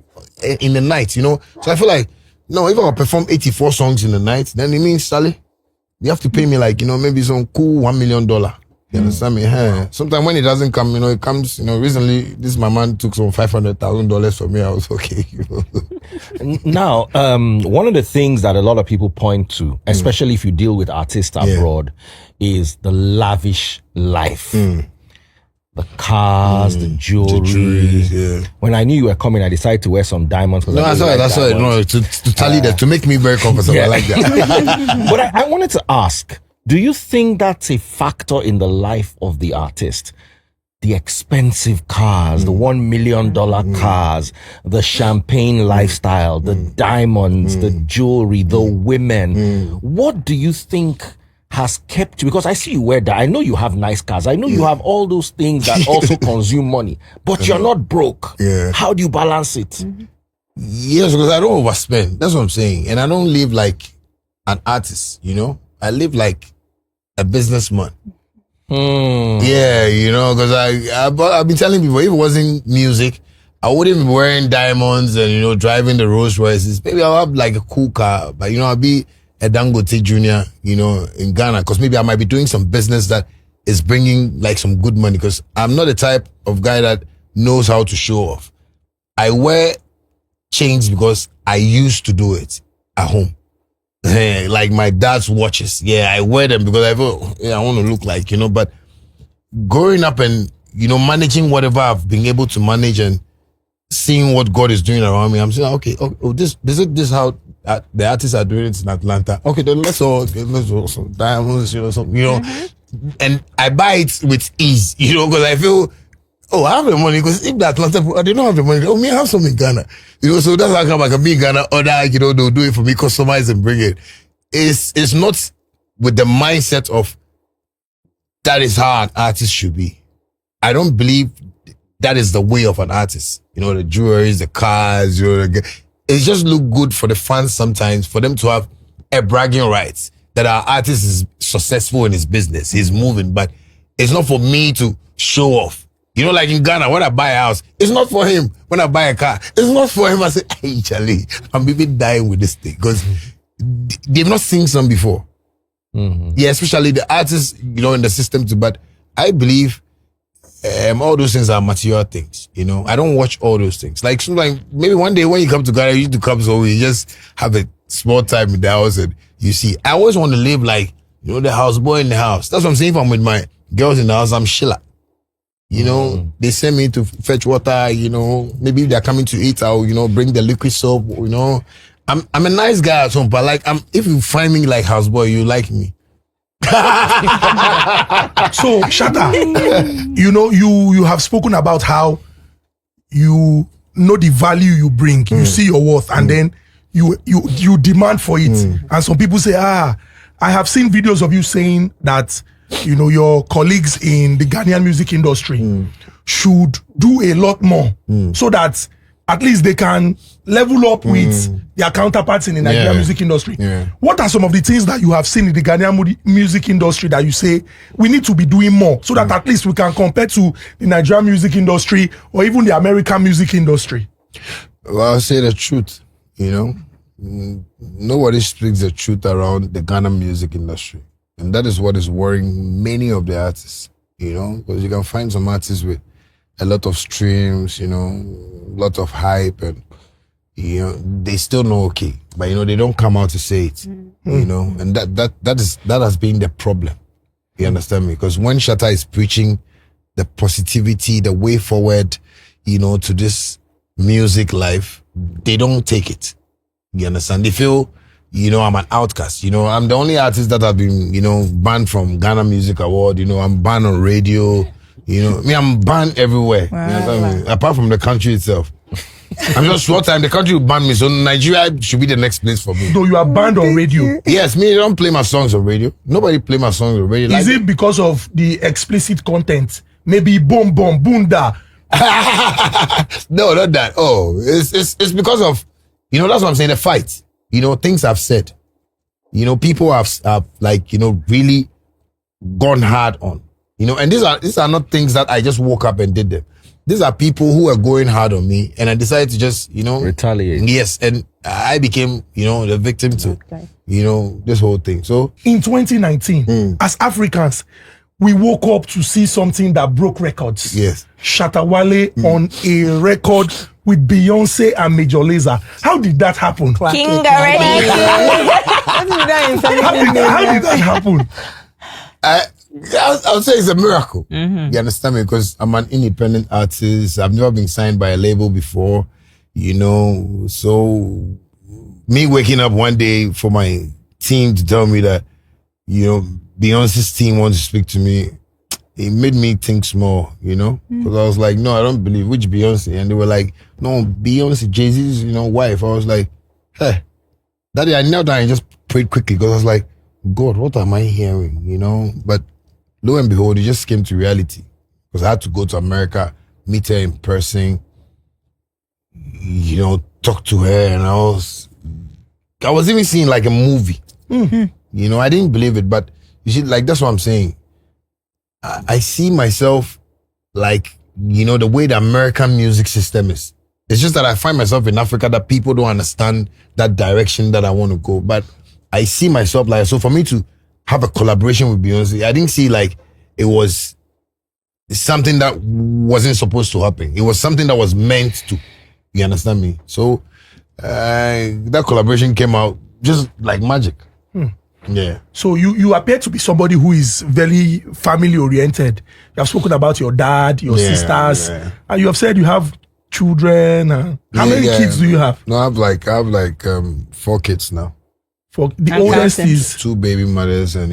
in the night, you know? So I feel like, no, if I perform 84 songs in the night, then it means, Sally, you have to pay me like, you know, maybe some cool $1 million. You understand me? Sometimes when it doesn't come, you know, it comes, you know, recently, this my man took some $500,000 from me. I was okay. You know? Now, one of the things that a lot of people point to, especially if you deal with artists abroad, is the lavish life. The cars, the jewelry. When I knew you were coming, I decided to wear some diamonds. No, that's why. No, to tally that, to make me very comfortable. I like that. But I wanted to ask, do you think that's a factor in the life of the artist? The expensive cars, the $1 million cars, the champagne lifestyle, the diamonds, the jewelry, the women. What do you think has kept you? Because I see you wear that. I know you have nice cars. I know you have all those things that also consume money, but you're not broke. How do you balance it? Yes, because I don't overspend. That's what I'm saying. And I don't live like an artist, you know? I live like a businessman. Yeah, you know, because I've been telling people, if it wasn't music, I wouldn't be wearing diamonds and, you know, driving the Rolls Royces. Maybe I'll have like a cool car, but, you know, I'll be a Dangote Jr., you know, in Ghana, because maybe I might be doing some business that is bringing like some good money, because I'm not the type of guy that knows how to show off. I wear changed because I used to do it at home. Like my dad's watches. Yeah, I wear them because I feel, I want to look like, but growing up and, managing whatever I've been able to manage and seeing what God is doing around me, I'm saying, okay, this is how the artists are doing it in Atlanta. Okay, then let's all some diamonds, and I buy it with ease, because I feel, I have the money, because if the Atlanta, they don't have the money, me, I have some in Ghana, so that's how come I can be in Ghana, they'll do it for me, customize and bring it. It's not with the mindset of that is how an artist should be. I don't believe that is the way of an artist. The jewelry, the cars, it just look good for the fans sometimes, for them to have a bragging rights that our artist is successful in his business, he's moving, but it's not for me to show off. Like in Ghana, when I buy a house, it's not for him. When I buy a car, it's not for him. I say, hey, Charlie, I'm even dying with this thing because they've not seen some before. Mm-hmm. Yeah, especially the artists, in the system too. But I believe all those things are material things. I don't watch all those things. Like maybe one day when you come to Ghana, you need to come so we just have a small time in the house and you see. I always want to live like, the houseboy in the house. That's what I'm saying. If I'm with my girls in the house, I'm Sheila. They send me to fetch water, maybe if they're coming to eat, I'll, bring the liquid soap, I'm a nice guy at home, but like, if you find me like houseboy, you like me. So, Shatta, you have spoken about how you know the value you bring, you see your worth, and then you demand for it. And some people say, I have seen videos of you saying that, your colleagues in the Ghanaian music industry should do a lot more so that at least they can level up with their counterparts in the Nigerian music industry. Yeah. What are some of the things that you have seen in the Ghanaian music industry that you say we need to be doing more so that at least we can compare to the Nigerian music industry or even the American music industry? Well, I'll say the truth, nobody speaks the truth around the Ghana music industry. And that is what is worrying many of the artists, because you can find some artists with a lot of streams, a lot of hype, and, they still know okay, but, they don't come out to say it, and that has been the problem. You understand me? Because when Shatta is preaching the positivity, the way forward, to this music life, they don't take it. You understand? They feel, I'm an outcast. I'm the only artist that have been, banned from Ghana Music Award. I'm banned on radio. I'm banned everywhere. Wow. You know what I mean? Apart from the country itself. I'm just short time. The country will ban me. So Nigeria should be the next place for me. So you are banned on radio? Yes, they don't play my songs on radio. Nobody play my songs on radio. Is it because of the explicit content? Maybe boom, boom, bunda? No, not that. Oh, it's because of, that's what I'm saying, the fight. Things I've said. People have really gone hard on. And these are not things that I just woke up and did them. These are people who are going hard on me, and I decided to just, retaliate. Yes, and I became, the victim to, this whole thing. So in 2019, as Africans, we woke up to see something that broke records. Yes. Shatta Wale on a record with Beyonce and Major Lazer. How did that happen? King already. How did that happen? I would say it's a miracle. You understand me? Because I'm an independent artist. I've never been signed by a label before, so me waking up one day for my team to tell me that, Beyonce's team wants to speak to me, it made me think small, because I was like, no, I don't believe, which Beyonce? And they were like, no, Beyonce, Jay-Z's, wife. I was like, hey, Daddy, I knelt down and just prayed quickly because I was like, God, what am I hearing, But lo and behold, it just came to reality because I had to go to America, meet her in person, talk to her, and I was even seeing like a movie. I didn't believe it, but you see, like, that's what I'm saying. I see myself like, the way the American music system is. It's just that I find myself in Africa that people don't understand that direction that I want to go. But I see myself like, so for me to have a collaboration with Beyonce, I didn't see like it was something that wasn't supposed to happen. It was something that was meant to. You understand me? So that collaboration came out just like magic. Yeah. So you appear to be somebody who is very family oriented. You have spoken about your dad, your sisters, and you have said you have children. How many kids do you have? No, I have like 4 kids now. For the And oldest counting. is 2 baby mothers and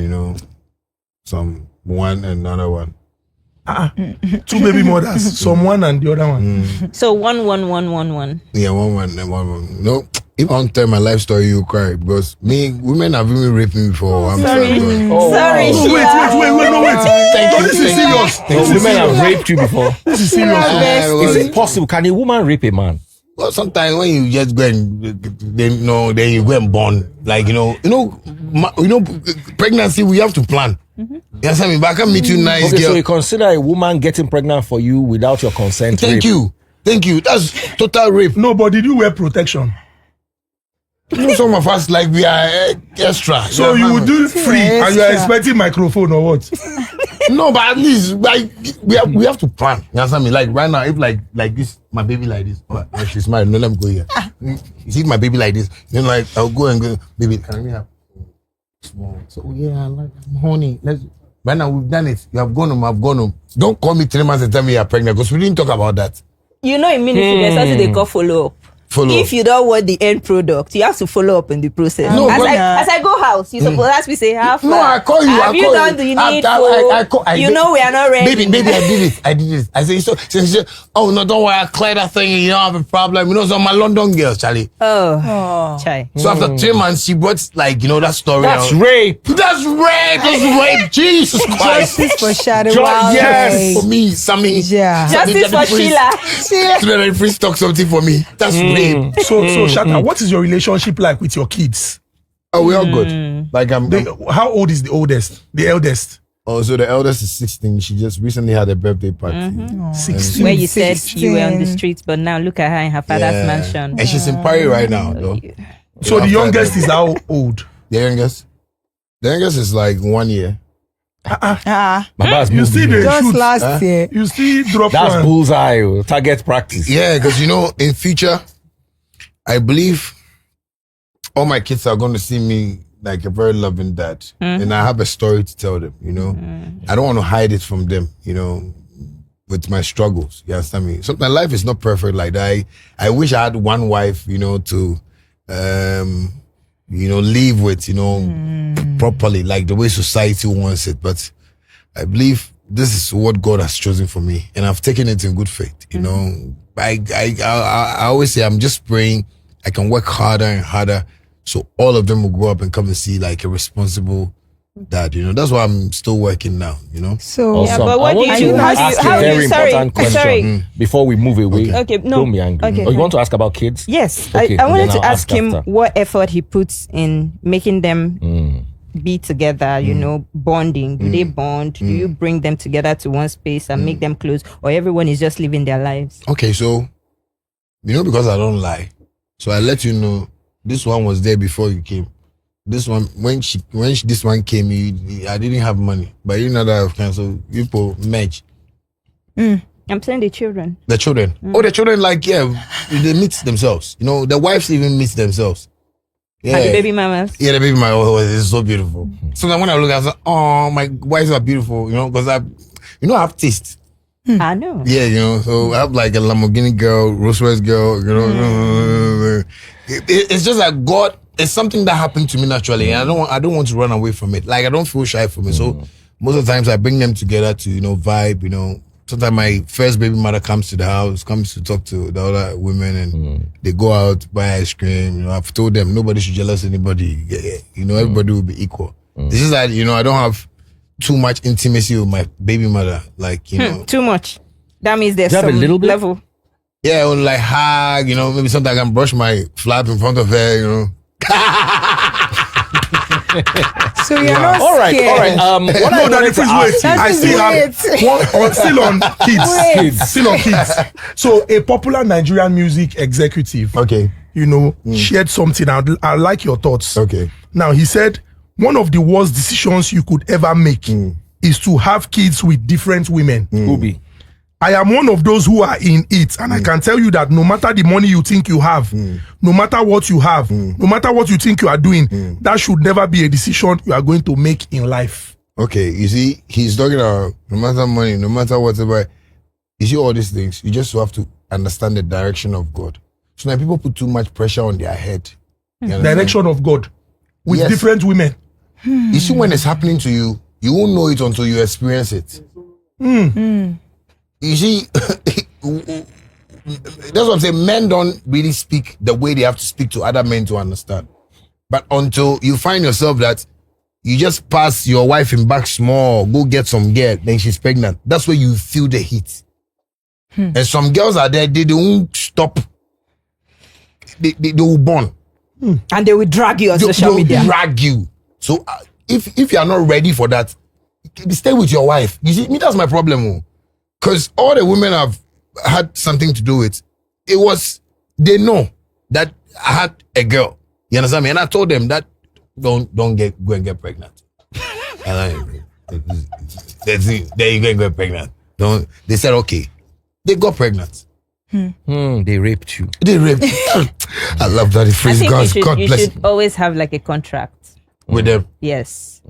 one and another one. 2 baby mothers, someone and the other one. So 1. Yeah, one. No, if I don't tell my life story, you cry because women have even raped me before. I'm Sorry. sorry. Sorry, Oh, wait, no, wait. Thank you. This is serious. No, women have raped you before. This is serious. Is it possible? Can a woman rape a man? Well, sometimes when you just go and then you go and born, like pregnancy we have to plan. Yes, I mean, but I can meet you nice Okay, girl. so you consider a woman getting pregnant for you without your consent? Thank rape? you. That's total rape. No, but did you wear protection? Some of us like we are extra. So you would do it free and you are expecting microphone or what? No, but at least like we have to plan. You understand me? Like right now, if like this, my baby like this, she's married. No, let me go here. You see my baby like this, then like I'll go, baby, can we have small? So yeah, I like honey. Right now we've done it. You have gone home. I've gone home. Don't call me 3 months and tell me you're pregnant because we didn't talk about that. You know, in ministry, there's something they call follow up. If you don't want the end product, you have to follow up in the process. No, as I go house, you supposed to ask me say, how far? No, I call you. Have you done the needful? You know we are not ready. Baby, I did this. I say, so she said, oh no, don't worry, I cleared that thing. You don't have a problem. You know, some of my London girls, Charlie. Oh, chai. So after 3 months, she brought that story. That's out. rape. That's rape. Jesus Christ. Justice for Shatta Wale. Yes. For me, Sammy. Yeah. Justice for Sheila. Sheila. Please talk something for me. That's rape. So Shatta, what is your relationship like with your kids? Oh, we all good. Like How old is the eldest? Oh, so the eldest is 16. She just recently had a birthday party. 16. Where you said you were on the streets, but now look at her in her father's mansion. And she's in Paris right now, though. So the youngest is how old? The youngest is like 1 year. You see the Just shoot. last year. You see drop That's one. bullseye. Target practice. Yeah, because in future, I believe all my kids are going to see me like a very loving dad, and I have a story to tell them. I don't want to hide it from them. With my struggles, you understand me? Sometimes life is not perfect like that. I wish I had one wife, to live with, properly, like the way society wants it. But I believe this is what God has chosen for me, and I've taken it in good faith. I always say I'm just praying I can work harder and harder, so all of them will grow up and come and see like a responsible dad. That's why I'm still working now. So Awesome. but what I want do you to do? ask How a do you- very important question sorry. before we move away. Okay, no. Don't be angry. Okay. Oh, you want to ask about kids? Yes, Okay, I wanted then to I'll ask ask him after. what effort he puts in making them be together, bonding. Do they bond? Do you bring them together to one space and make them close, or everyone is just living their lives? Okay, so because I don't lie, so I let you know this one was there before you came. This one, when this one came, I didn't have money, but you know that I've canceled. People merge. I'm saying the children. The children. Oh, the children, they meet themselves. The wives even meet themselves. Yeah. And the baby mamas. Yeah, the baby mama is so beautiful. So when I look, I say, oh, my wives are beautiful, because I have taste. I know. Yeah, so I have like a Lamborghini girl, Rolls-Royce girl, It's just like God, it's something that happened to me naturally, and I don't want to run away from it. Like, I don't feel shy from it. So most of the times I bring them together to, vibe, Sometimes my first baby mother comes to the house, comes to talk to the other women, and they go out, buy ice cream. I've told them nobody should jealous anybody. Everybody will be equal. This is that, I don't have too much intimacy with my baby mother. Like, Too much. That means there's You have a some little bit? level. yeah, or like hug, maybe sometimes I can brush my flap in front of her, So you're not All right. scared. What I No, Daddy, wanted to please ask wait. you- I still have one still on kids. Still on kids. So a popular Nigerian music executive, Okay. shared something. I'd like your thoughts. Okay. Now he said one of the worst decisions you could ever make is to have kids with different women. Ubi. I am one of those who are in it, and I can tell you that no matter the money you think you have, no matter what you have, no matter what you think you are doing, that should never be a decision you are going to make in life. Okay, you see, he's talking about no matter money, no matter whatever. You see all these things, you just have to understand the direction of God. So now people put too much pressure on their head. You understand? Direction of God with Yes. different women. You see, when it's happening to you, you won't know it until you experience it. You see, that's what I'm saying. Men don't really speak the way they have to speak to other men to understand. But until you find yourself that you just pass your wife in back small, go get some girl, then she's pregnant. That's where you feel the heat. And some girls are there, they won't stop. They will burn. And they will drag you on social They'll media. drag you. So if you are not ready for that, stay with your wife. You see, me, that's my problem. Because all the women I've had something to do with, it was, they know that I had a girl. You understand me? And I told them that don't go and get pregnant. And there you go and get pregnant. They said okay. They got pregnant. They raped you. They raped. I love that I phrase. think God you bless should always have like a contract. with them. Yes.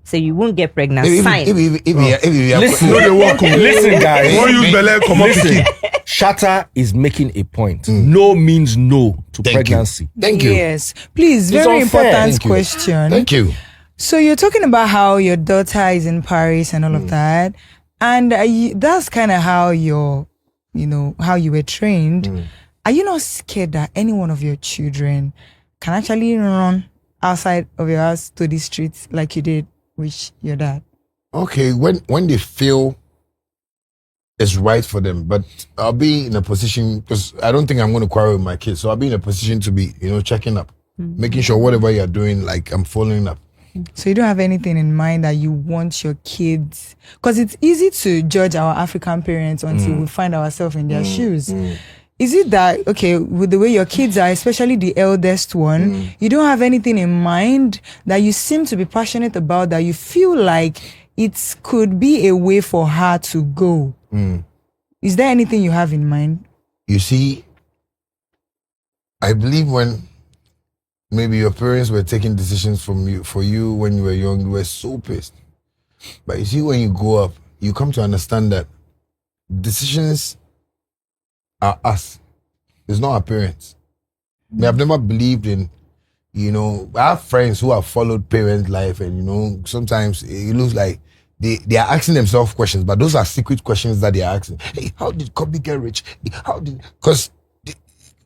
So you won't get pregnant. If Sign. Listen, No, they walk on. listen, guys. Won't use belle, come up Listen, pikin. Shatta is making a point. No means no to Thank pregnancy. you. Thank you. Yes. Please, It's very unfair. important Thank you. question. Thank you. So you're talking about how your daughter is in Paris and all of that, and that's kind of how how you were trained. Are you not scared that any one of your children can actually run outside of your house to the streets like you did with your dad? Okay, when they feel it's right for them, but I'll be in a position, because I don't think I'm going to quarrel with my kids, so I'll be in a position to be, checking up, making sure whatever you're doing, like I'm following up. So you don't have anything in mind that you want your kids, because it's easy to judge our African parents until we find ourselves in their shoes. Is it that, okay, with the way your kids are, especially the eldest one, you don't have anything in mind that you seem to be passionate about, that you feel like it could be a way for her to go? Is there anything you have in mind? You see, I believe when maybe your parents were taking decisions for you when you were young, you were so pissed. But you see, when you grow up, you come to understand that decisions are us. It's not our parents. I've never believed in, I have friends who have followed parents' life, and sometimes it looks like they are asking themselves questions, but those are secret questions that they are asking. Hey, how did Kobe get rich? Because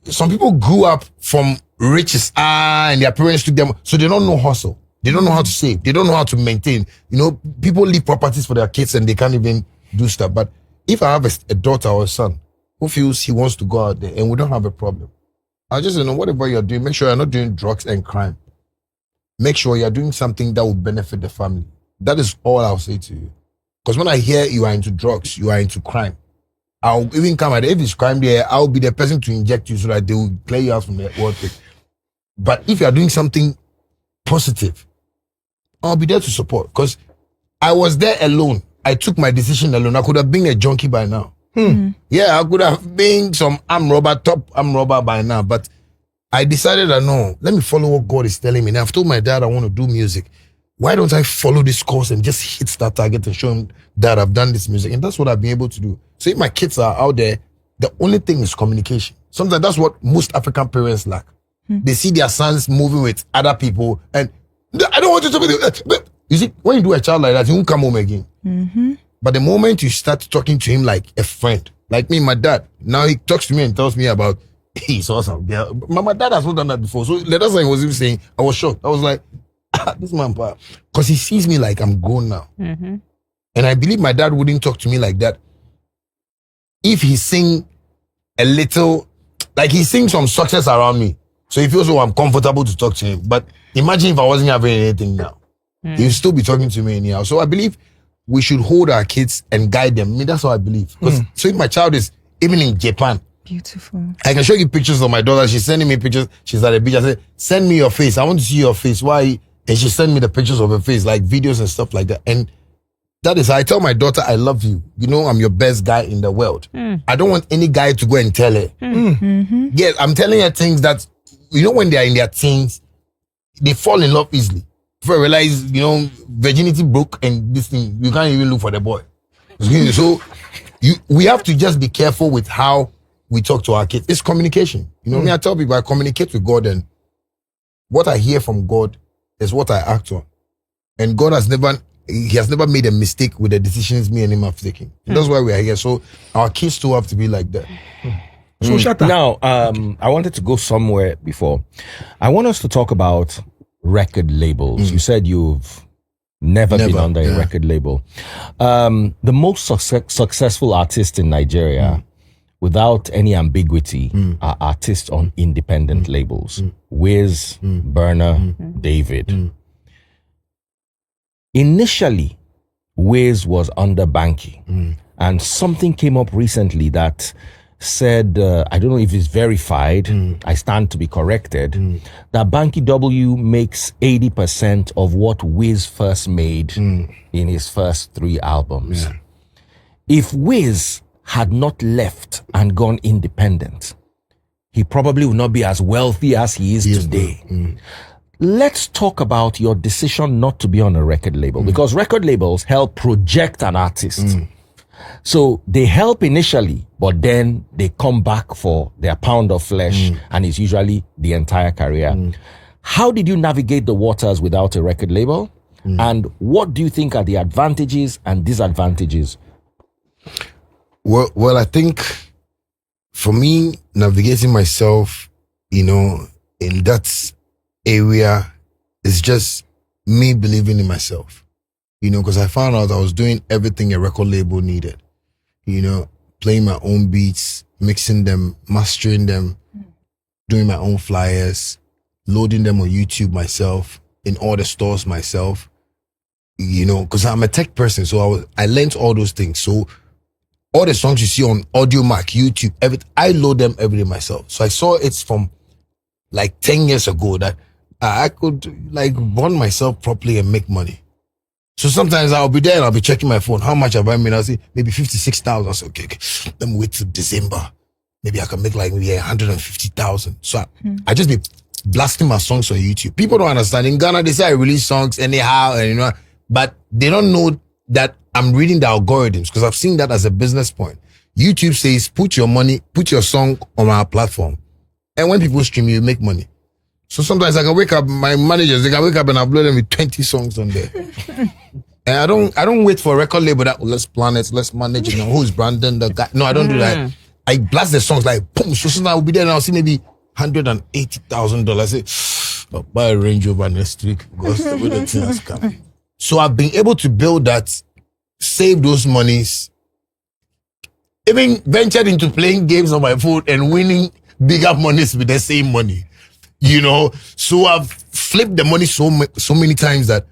some people grew up from riches and their parents took them, so they don't know hustle. They don't know how to save. They don't know how to maintain. People leave properties for their kids and they can't even do stuff. But if I have a daughter or a son who feels he wants to go out there and we don't have a problem, I just whatever you're doing, make sure you're not doing drugs and crime. Make sure you're doing something that will benefit the family. That is all I'll say to you. Because when I hear you are into drugs, you are into crime, I'll even come at it. If it's crime there, I'll be the person to inject you so that they will clear you out from the world. But if you are doing something positive, I'll be there to support. Because I was there alone. I took my decision alone. I could have been a junkie by now. Yeah, I could have been some top arm robber by now. But I decided that no, let me follow what God is telling me. And I've told my dad I want to do music. Why don't I follow this course and just hit that target and show him that I've done this music? And that's what I've been able to do. So if my kids are out there, the only thing is communication. Sometimes that's what most African parents lack. They see their sons moving with other people and I don't want you to be the... You see, when you do a child like that, he won't come home again. But the moment you start talking to him like a friend, like me, my dad, now he talks to me and tells me about he saw some girl. My dad has not done that before. So that's why he was even saying, I was shocked. I was like, this man, because he sees me like I'm grown now. And I believe my dad wouldn't talk to me like that if he sing a little, like he sings some success around me. So he feels I'm comfortable to talk to him. But imagine if I wasn't having anything now. He'll still be talking to me anyhow. So I believe we should hold our kids and guide them. I mean, that's what I believe. So if my child is even in Japan, Beautiful. I can show you pictures of my daughter. She's sending me pictures. She's at the beach. I said, send me your face. I want to see your face. Why? And she sent me the pictures of her face, like videos and stuff like that. And That is how I tell my daughter, I love you. You know, I'm your best guy in the world. I don't want any guy to go and tell her. Yeah, I'm telling her things that, you know, when they are in their teens, they fall in love easily. Before I realize, you know, virginity broke and this thing, you can't even look for the boy. So we have to just be careful with how we talk to our kids. It's communication. You know, I tell people I communicate with God, and what I hear from God is what I act on. And God has never made a mistake with the decisions me and him have taken. That's why we are here. So our kids too have to be like that. So Shatta. Now, I wanted to go somewhere before. I want us to talk about record labels. You said you've never been under a record label. The most successful artists in Nigeria, without any ambiguity, are artists on independent labels. Wiz, Burna, David. Initially, Wiz was under Banky, and something came up recently that said, I don't know if it's verified, I stand to be corrected, that Banky W makes 80% of what Wiz first made in his first 3 albums. Yeah. If Wiz had not left and gone independent, he probably would not be as wealthy as he is today. Let's talk about your decision not to be on a record label, because record labels help project an artist. So they help initially, but then they come back for their pound of flesh, and it's usually the entire career. How did you navigate the waters without a record label? And what do you think are the advantages and disadvantages? Well, I think for me, navigating myself, you know, in that area is just me believing in myself, you know, because I found out I was doing everything a record label needed, you know, playing my own beats, mixing them, mastering them, doing my own flyers, loading them on YouTube myself, in all the stores myself, you know, because I'm a tech person. So I learned all those things. So all the songs you see on Audio Mac, YouTube, everything, I load them every day myself. So I saw it's from like 10 years ago that I could like run myself properly and make money. So sometimes I'll be there and I'll be checking my phone. How much have I made? I'll say maybe 56,000. I say, okay, let me wait till December. Maybe I can make like maybe 150,000. So I just be blasting my songs on YouTube. People don't understand. In Ghana, they say I release songs anyhow, and you know, but they don't know that I'm reading the algorithms, because I've seen that as a business point. YouTube says put your song on our platform, and when people stream, you make money. So sometimes I can wake up, my managers, they can wake up and upload them with 20 songs on there. And I don't wait for a record label that, let's plan it, let's manage, you know, who's Brandon, the guy. No, I don't do that. I blast the songs like, boom, so sometimes I'll be there and I'll see maybe $180,000. Say, I'll buy a Range Rover next week because the way the thing has come. So I've been able to build that, save those monies, even ventured into playing games on my phone and winning bigger monies with the same money. You know, so I've flipped the money so many times that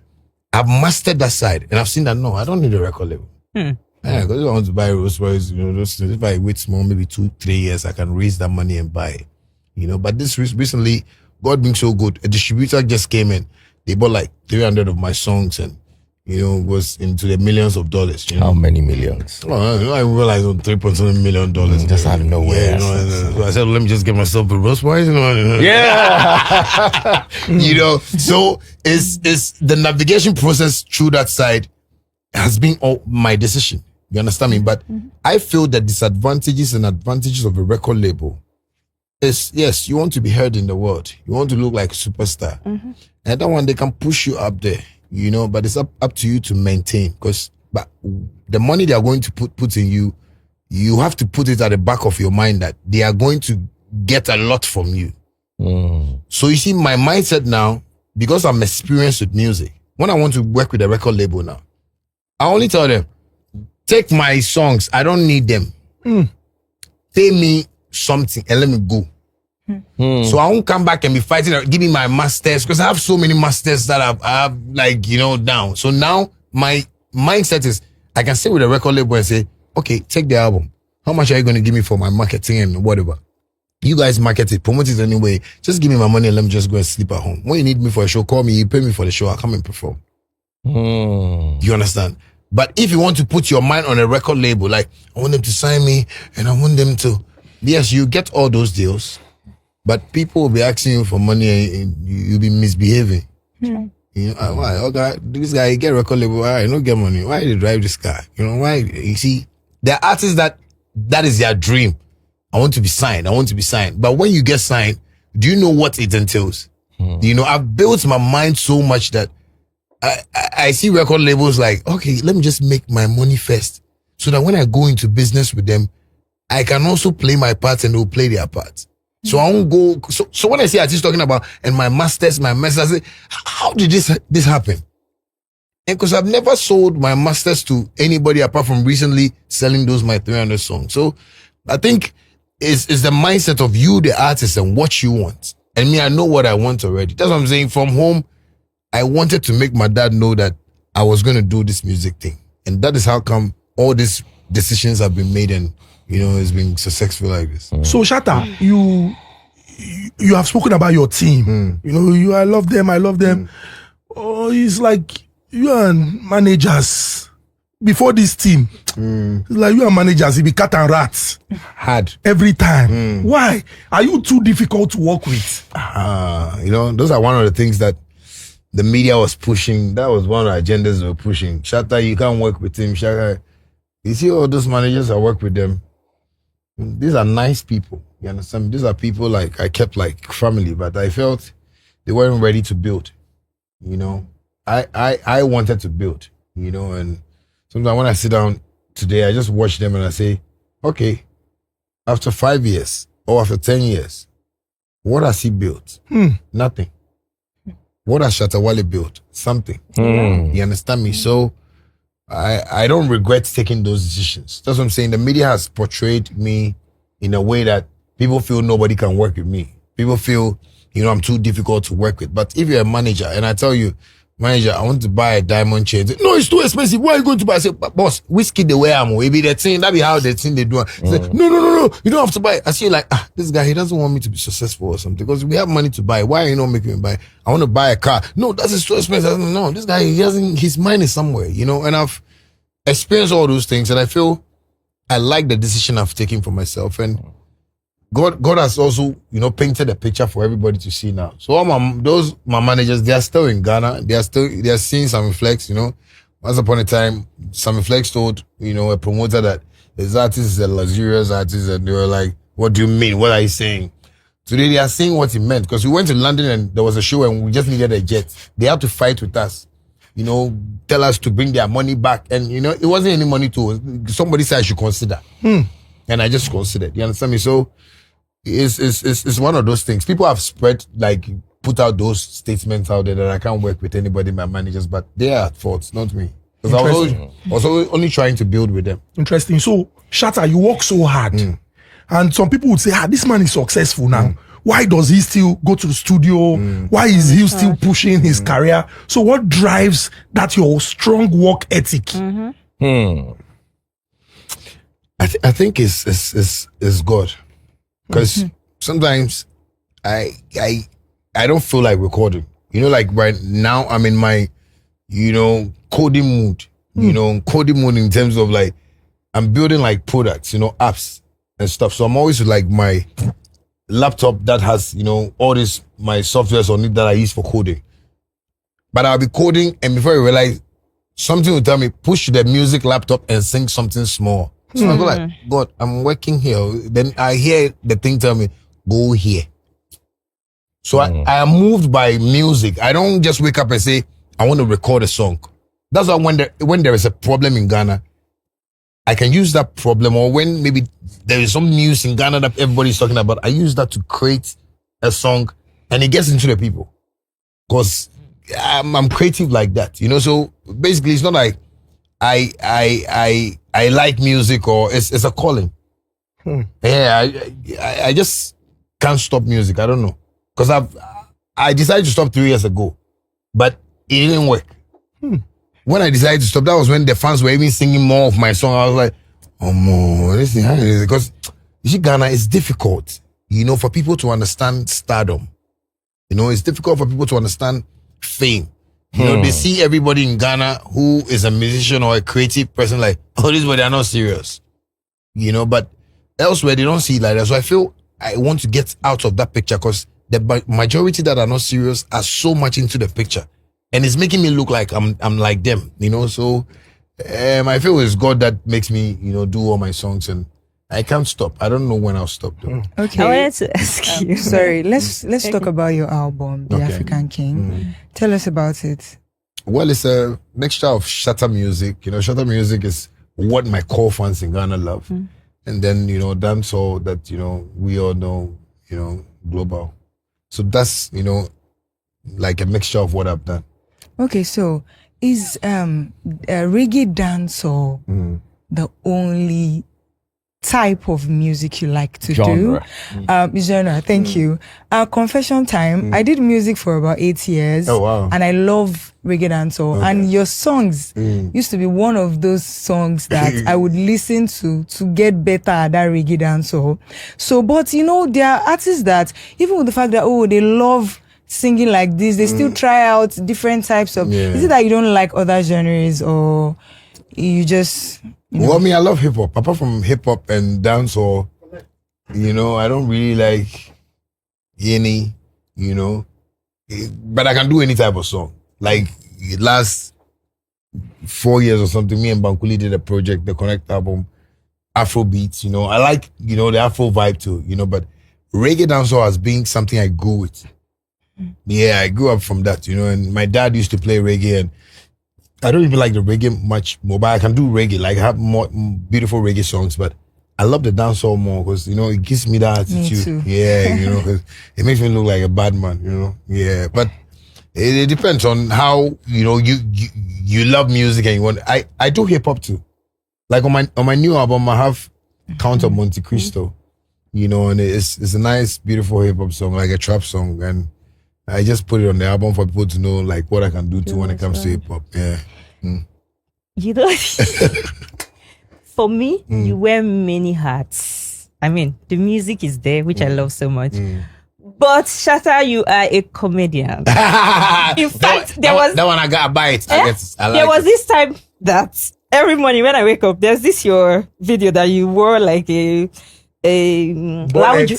I've mastered that side, and I've seen that no, I don't need a record label. Yeah, because I want to buy Rolls Royce, you know, those things. If I wait small, maybe 2-3 years, I can raise that money and buy it. You know, but this recently, God being so good, a distributor just came in. They bought like 300 of my songs, and you know, was into the millions of dollars. You know? How many millions? Oh, I realized on $3.7 million. Just out of nowhere. Yeah, you know, so I said, let me just get myself a Rolls Royce. You know, Yeah. you know, so it's the navigation process through that side has been all my decision. You understand me? But I feel the disadvantages and advantages of a record label is, yes, you want to be heard in the world. You want to look like a superstar. And that one, they can push you up there, you know, but it's up to you to maintain, but the money they are going to put in you, you have to put it at the back of your mind that they are going to get a lot from you. So you see, my mindset now, because I'm experienced with music, when I want to work with a record label now, I only tell them, take my songs, I don't need them. Pay me something and let me go. So I won't come back and be fighting, give me my masters, because I have so many masters that I have like, you know, down. So now my mindset is, I can sit with a record label and say, okay, take the album. How much are you going to give me for my marketing and whatever? You guys market it, promote it anyway. Just give me my money and let me just go and sleep at home. When you need me for a show, call me, you pay me for the show, I'll come and perform. You understand? But if you want to put your mind on a record label, like, I want them to sign me and I want them to, yes, you get all those deals, but people will be asking you for money and you'll be misbehaving. You know, why? Okay, this guy, he get a record label, why? No get money. Why did he drive this car? You know, why? You see, there are artists that is their dream. I want to be signed. But when you get signed, do you know what it entails? You know, I've built my mind so much that I see record labels like, okay, let me just make my money first, so that when I go into business with them, I can also play my part and they'll play their part. So I won't go. So when I see artists talking about, and my masters, I say, how did this happen? And because I've never sold my masters to anybody apart from recently selling those my 300 songs. So I think it's the mindset of you, the artist, and what you want. And me, I know what I want already. That's what I'm saying. From home, I wanted to make my dad know that I was going to do this music thing. And that is how come all these decisions have been made and, you know, it's been successful like this. So Shatta, you have spoken about your team. You know, I love them. Oh, it's like you and managers before this team. It's like you and managers, it be cat and rats. Hard. Every time. Why? Are you too difficult to work with? You know, those are one of the things that the media was pushing. That was one of the agendas they were pushing. Shatta, you can't work with him. Shatta, you see all those managers, I work with them. These are nice people. You understand? These are people like I kept like family, but I felt they weren't ready to build. You know, I wanted to build, you know, and sometimes when I sit down today, I just watch them and I say, okay, after 5 years or after 10 years, what has he built? Nothing. What has Shatta Wale built? Something. You understand me? So I don't regret taking those decisions. That's what I'm saying. The media has portrayed me in a way that people feel nobody can work with me. People feel, you know, I'm too difficult to work with. But if you're a manager and I tell you, manager, I want to buy a diamond chain. No, it's too expensive. Why are you going to buy? I say, boss, whiskey the way I'm. Maybe that thing, that be how the thing they do. Say, no, you don't have to buy. I see like, this guy, he doesn't want me to be successful or something because we have money to buy. Why are you not making me buy? I want to buy a car. No, that is too expensive. No, this guy, his mind is somewhere, you know, and I've experienced all those things and I feel I like the decision I've taken for myself. And God has also, you know, painted a picture for everybody to see now. So all my managers, they are still in Ghana. They are seeing Sammy Flex, you know. Once upon a time, Sammy Flex told, you know, a promoter that his artist is a luxurious artist, and they were like, what do you mean? What are you saying? Today they are saying what he meant, because we went to London and there was a show and we just needed a jet. They had to fight with us, you know, tell us to bring their money back. And, you know, it wasn't any money to, somebody said I should consider. And I just considered. You understand me? So, it's one of those things. People have put out those statements out there that I can't work with anybody, my managers, but they are at fault, not me. Because I was only trying to build with them. Interesting. So, Shatta, you work so hard. And some people would say, this man is successful now. Why does he still go to the studio? Why is he still pushing his career? So what drives that your strong work ethic? I think it's God. Because sometimes I don't feel like recording. You know, like right now I'm in my, you know, coding mood. You know, coding mood in terms of like I'm building like products, you know, apps and stuff. So I'm always with like my laptop that has, you know, all this my softwares on it that I use for coding. But I'll be coding and before I realize something will tell me push the music laptop and sing something small. So I go like, God, I'm working here. Then I hear the thing tell me, go here. So I am moved by music. I don't just wake up and say, I want to record a song. That's why when there is a problem in Ghana, I can use that problem, or when maybe there is some news in Ghana that everybody's talking about, I use that to create a song and it gets into the people. Because I'm creative like that, you know? So basically it's not like I like music or it's a calling. Yeah, I just can't stop music. I don't know. Because I decided to stop 3 years ago, but it didn't work. When I decided to stop, that was when the fans were even singing more of my song. I was like, oh, more, this thing, because you see, Ghana is difficult, you know, for people to understand stardom. You know, it's difficult for people to understand fame. You know, they see everybody in Ghana who is a musician or a creative person like, oh, this boy, they're not serious. You know, but elsewhere they don't see it like that. So I feel I want to get out of that picture because the majority that are not serious are so much into the picture. And it's making me look like I'm like them, you know. So I feel it's God that makes me, you know, do all my songs, and I can't stop. I don't know when I'll stop though. Okay. I wanted to ask you. Sorry, let's talk about your album, The African King. Tell us about it. Well, it's a mixture of Shatta music. You know, Shatta music is what my core fans in Ghana love. And then, you know, dancehall that, you know, we all know, you know, global. So that's, you know, like a mixture of what I've done. Okay, so is reggae dancehall the only type of music you like to Genre. do? Genre, thank you. Confession time. I did music for about 8 years. Oh, wow. And I love reggae dancehall. And your songs used to be one of those songs that I would listen to get better at that reggae dancehall. So, but you know, there are artists that, even with the fact that, oh, they love singing like this, they still try out different types of, is it that you don't like other genres, or you just, you know? Well, I love hip hop. Apart from hip hop and dancehall, you know, I don't really like any, you know, but I can do any type of song. Like last 4 years or something, me and Bankuli did a project, the Connect album, Afro beats. You know, I like, you know, the Afro vibe too. You know, but reggae dancehall has been something I grew with. Yeah, I grew up from that. You know, and my dad used to play reggae, and I don't even like the reggae much more, but I can do reggae. Like I have more beautiful reggae songs, but I love the dancehall more because, you know, it gives me that attitude. Me too. Yeah, you know, 'cause it makes me look like a bad man, you know. Yeah, but it depends on how, you know, you love music and you want. I do hip hop too. Like on my new album, I have Count of Monte Cristo, you know, and it's a nice, beautiful hip hop song, like a trap song, and I just put it on the album for people to know like what I can do too when it comes to hip hop. Yeah. You know, for me, you wear many hats. I mean, the music is there, which I love so much. But Shatta, you are a comedian. In fact, there was that one I got a bite. there was this time that every morning when I wake up, there's this your video that you wore like a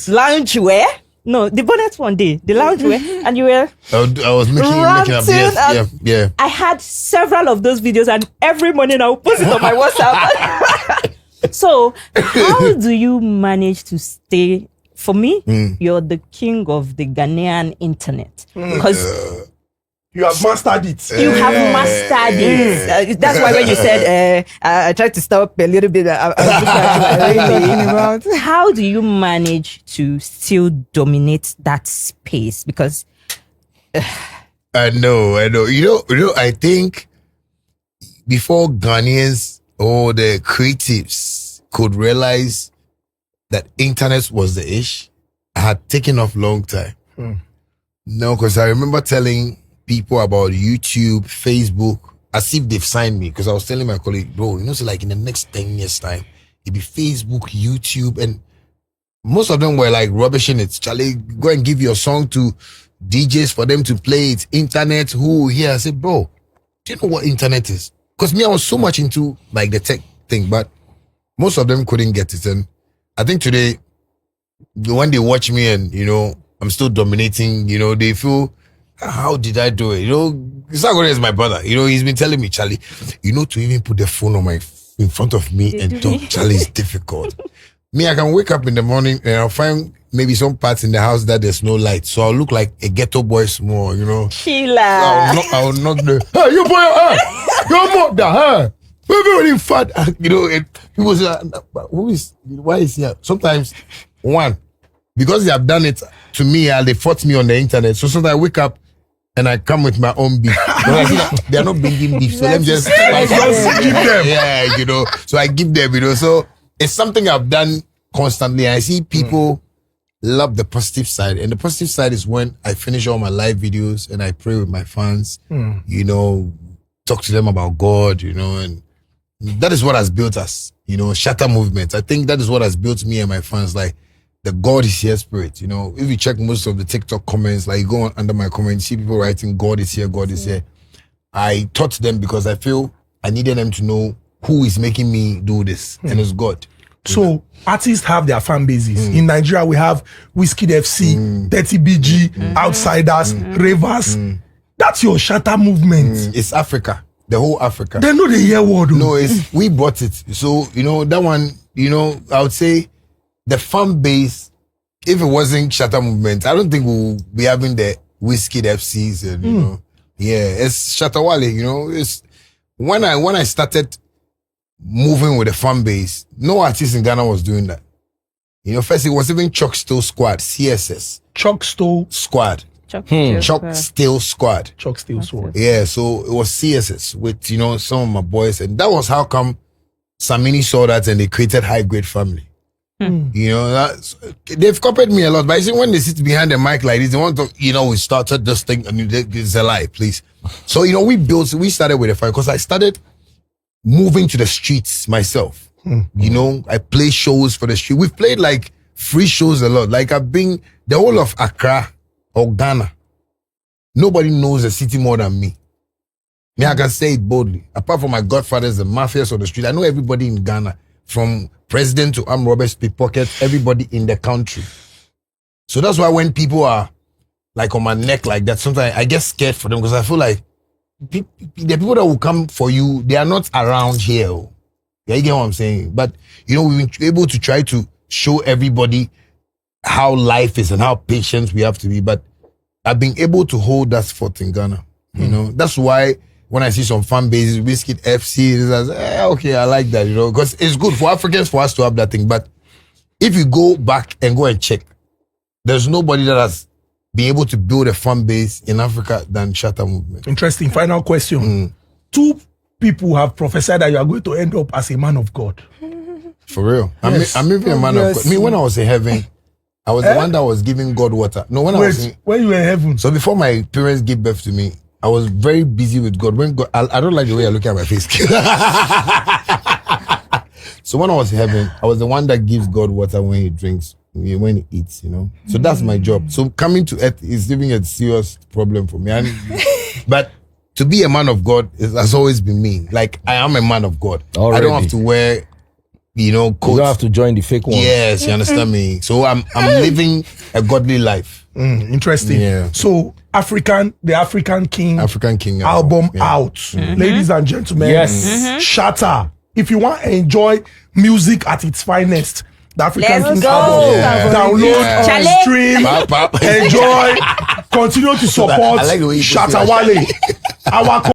lounge wear. No, the bonnet one day, the lounge wear, and you were. I was making up. Yeah. I had several of those videos, and every morning I would post it on my WhatsApp. So, how do you manage to stay? For me, you're the king of the Ghanaian internet because You have mastered it. you have mastered it. That's why when you said I tried to stop a little bit, About how do you manage to still dominate that space? Because I know. You know, I think before Ghanaians or the creatives could realize that internet was the ish, I had taken off long time. No, because I remember telling people about YouTube, Facebook, as if they've signed me. Because I was telling my colleague, bro, you know, so like in the next 10 years time, it'd be Facebook, YouTube, and most of them were like rubbishing it. Charlie, go and give your song to DJs for them to play it. Internet, who here? I said, bro, do you know what internet is? Because me, I was so much into like the tech thing, but most of them couldn't get it. And I think today, when they watch me and, you know, I'm still dominating, you know, they feel, how did I do it? You know, Sagore is my brother. You know, he's been telling me, Charlie, you know, to even put the phone on in front of me and talk, Charlie, is difficult. Me, I can wake up in the morning and I'll find maybe some parts in the house that there's no light. So I'll look like a ghetto boy small, you know. Sheila, I'll knock the, hey, you boy, your mother, huh? Very fat, you know. He was, why is he? Sometimes, one, because they have done it to me, they fought me on the internet. So sometimes I wake up and I come with my own beef. They are not bringing beef, so let me just give them. Yeah, you know. So I give them, you know. So it's something I've done constantly. I see people love the positive side, and the positive side is when I finish all my live videos and I pray with my fans. You know, talk to them about God. You know, and that is what has built us. You know, Shatta movement. I think that is what has built me and my fans. Like, the God is here spirit, you know. If you check most of the TikTok comments, like you go on under my comments, see people writing God is here, God is here. I taught them because I feel I needed them to know who is making me do this, and it's God. So artists have their fan bases. In Nigeria, we have Whiskey FC, 30BG, Outsiders, Ravers. That's your Shatta movement. It's Africa, the whole Africa. They know the year word. No, we brought it. So, that one, I would say the fan base, if it wasn't Shatta movement, I don't think we'll be having the Whiskey FCs and, it's Shatta Wale, it's when I started moving with the fan base, no artist in Ghana was doing that. First it was even Chuck Still Squad, CSS. Chuck Still Squad. Chuck Still Squad. Chuck Still Squad. Yeah, so it was CSS with, some of my boys. And that was how come Samini saw that and they created High Grade Family. They've copied me a lot. But I see when they sit behind the mic like this, they want to, we started this thing. I mean, it's a lie, please. So, we started with a fire because I started moving to the streets myself. I play shows for the street. We've played like free shows a lot. Like I've been the whole of Accra or Ghana. Nobody knows the city more than me. I can say it boldly. Apart from my godfathers, the mafias on the street, I know everybody in Ghana, from president to armed robbers, pickpockets, everybody in the country. So that's why when people are like on my neck like that, sometimes I get scared for them because I feel like the people that will come for you, they are not around here. Yeah, you get what I'm saying? But, we've been able to try to show everybody how life is and how patient we have to be. But I've been able to hold that spot in Ghana. That's why when I see some fan bases, Whiskey FC, okay, I like that, because it's good for Africans for us to have that thing. But if you go back and go and check, there's nobody that has been able to build a fan base in Africa than Shatta movement. Interesting. Final question. 2 people have prophesied that you are going to end up as a man of God. For real. Yes. I'm even a man of God. When I was in heaven, I was the one that was giving God water. No, when you were in heaven. So before my parents gave birth to me, I was very busy with God. When God, I don't like the way you're looking at my face. So when I was in heaven, I was the one that gives God water when he drinks, when he eats, So that's my job. So coming to earth is even a serious problem for me. But to be a man of God has always been me. Like I am a man of God. Already. I don't have to wear, coats. You don't have to join the fake one. Yes, you understand me. So I'm living a godly life. Interesting. Yeah. So the African King album out. Ladies and gentlemen. Yes. Shatta. If you want to enjoy music at its finest, the African Let's King go. album. Download, stream, Pap. enjoy, continue to support I like the way you put Shatta it. Wale. Our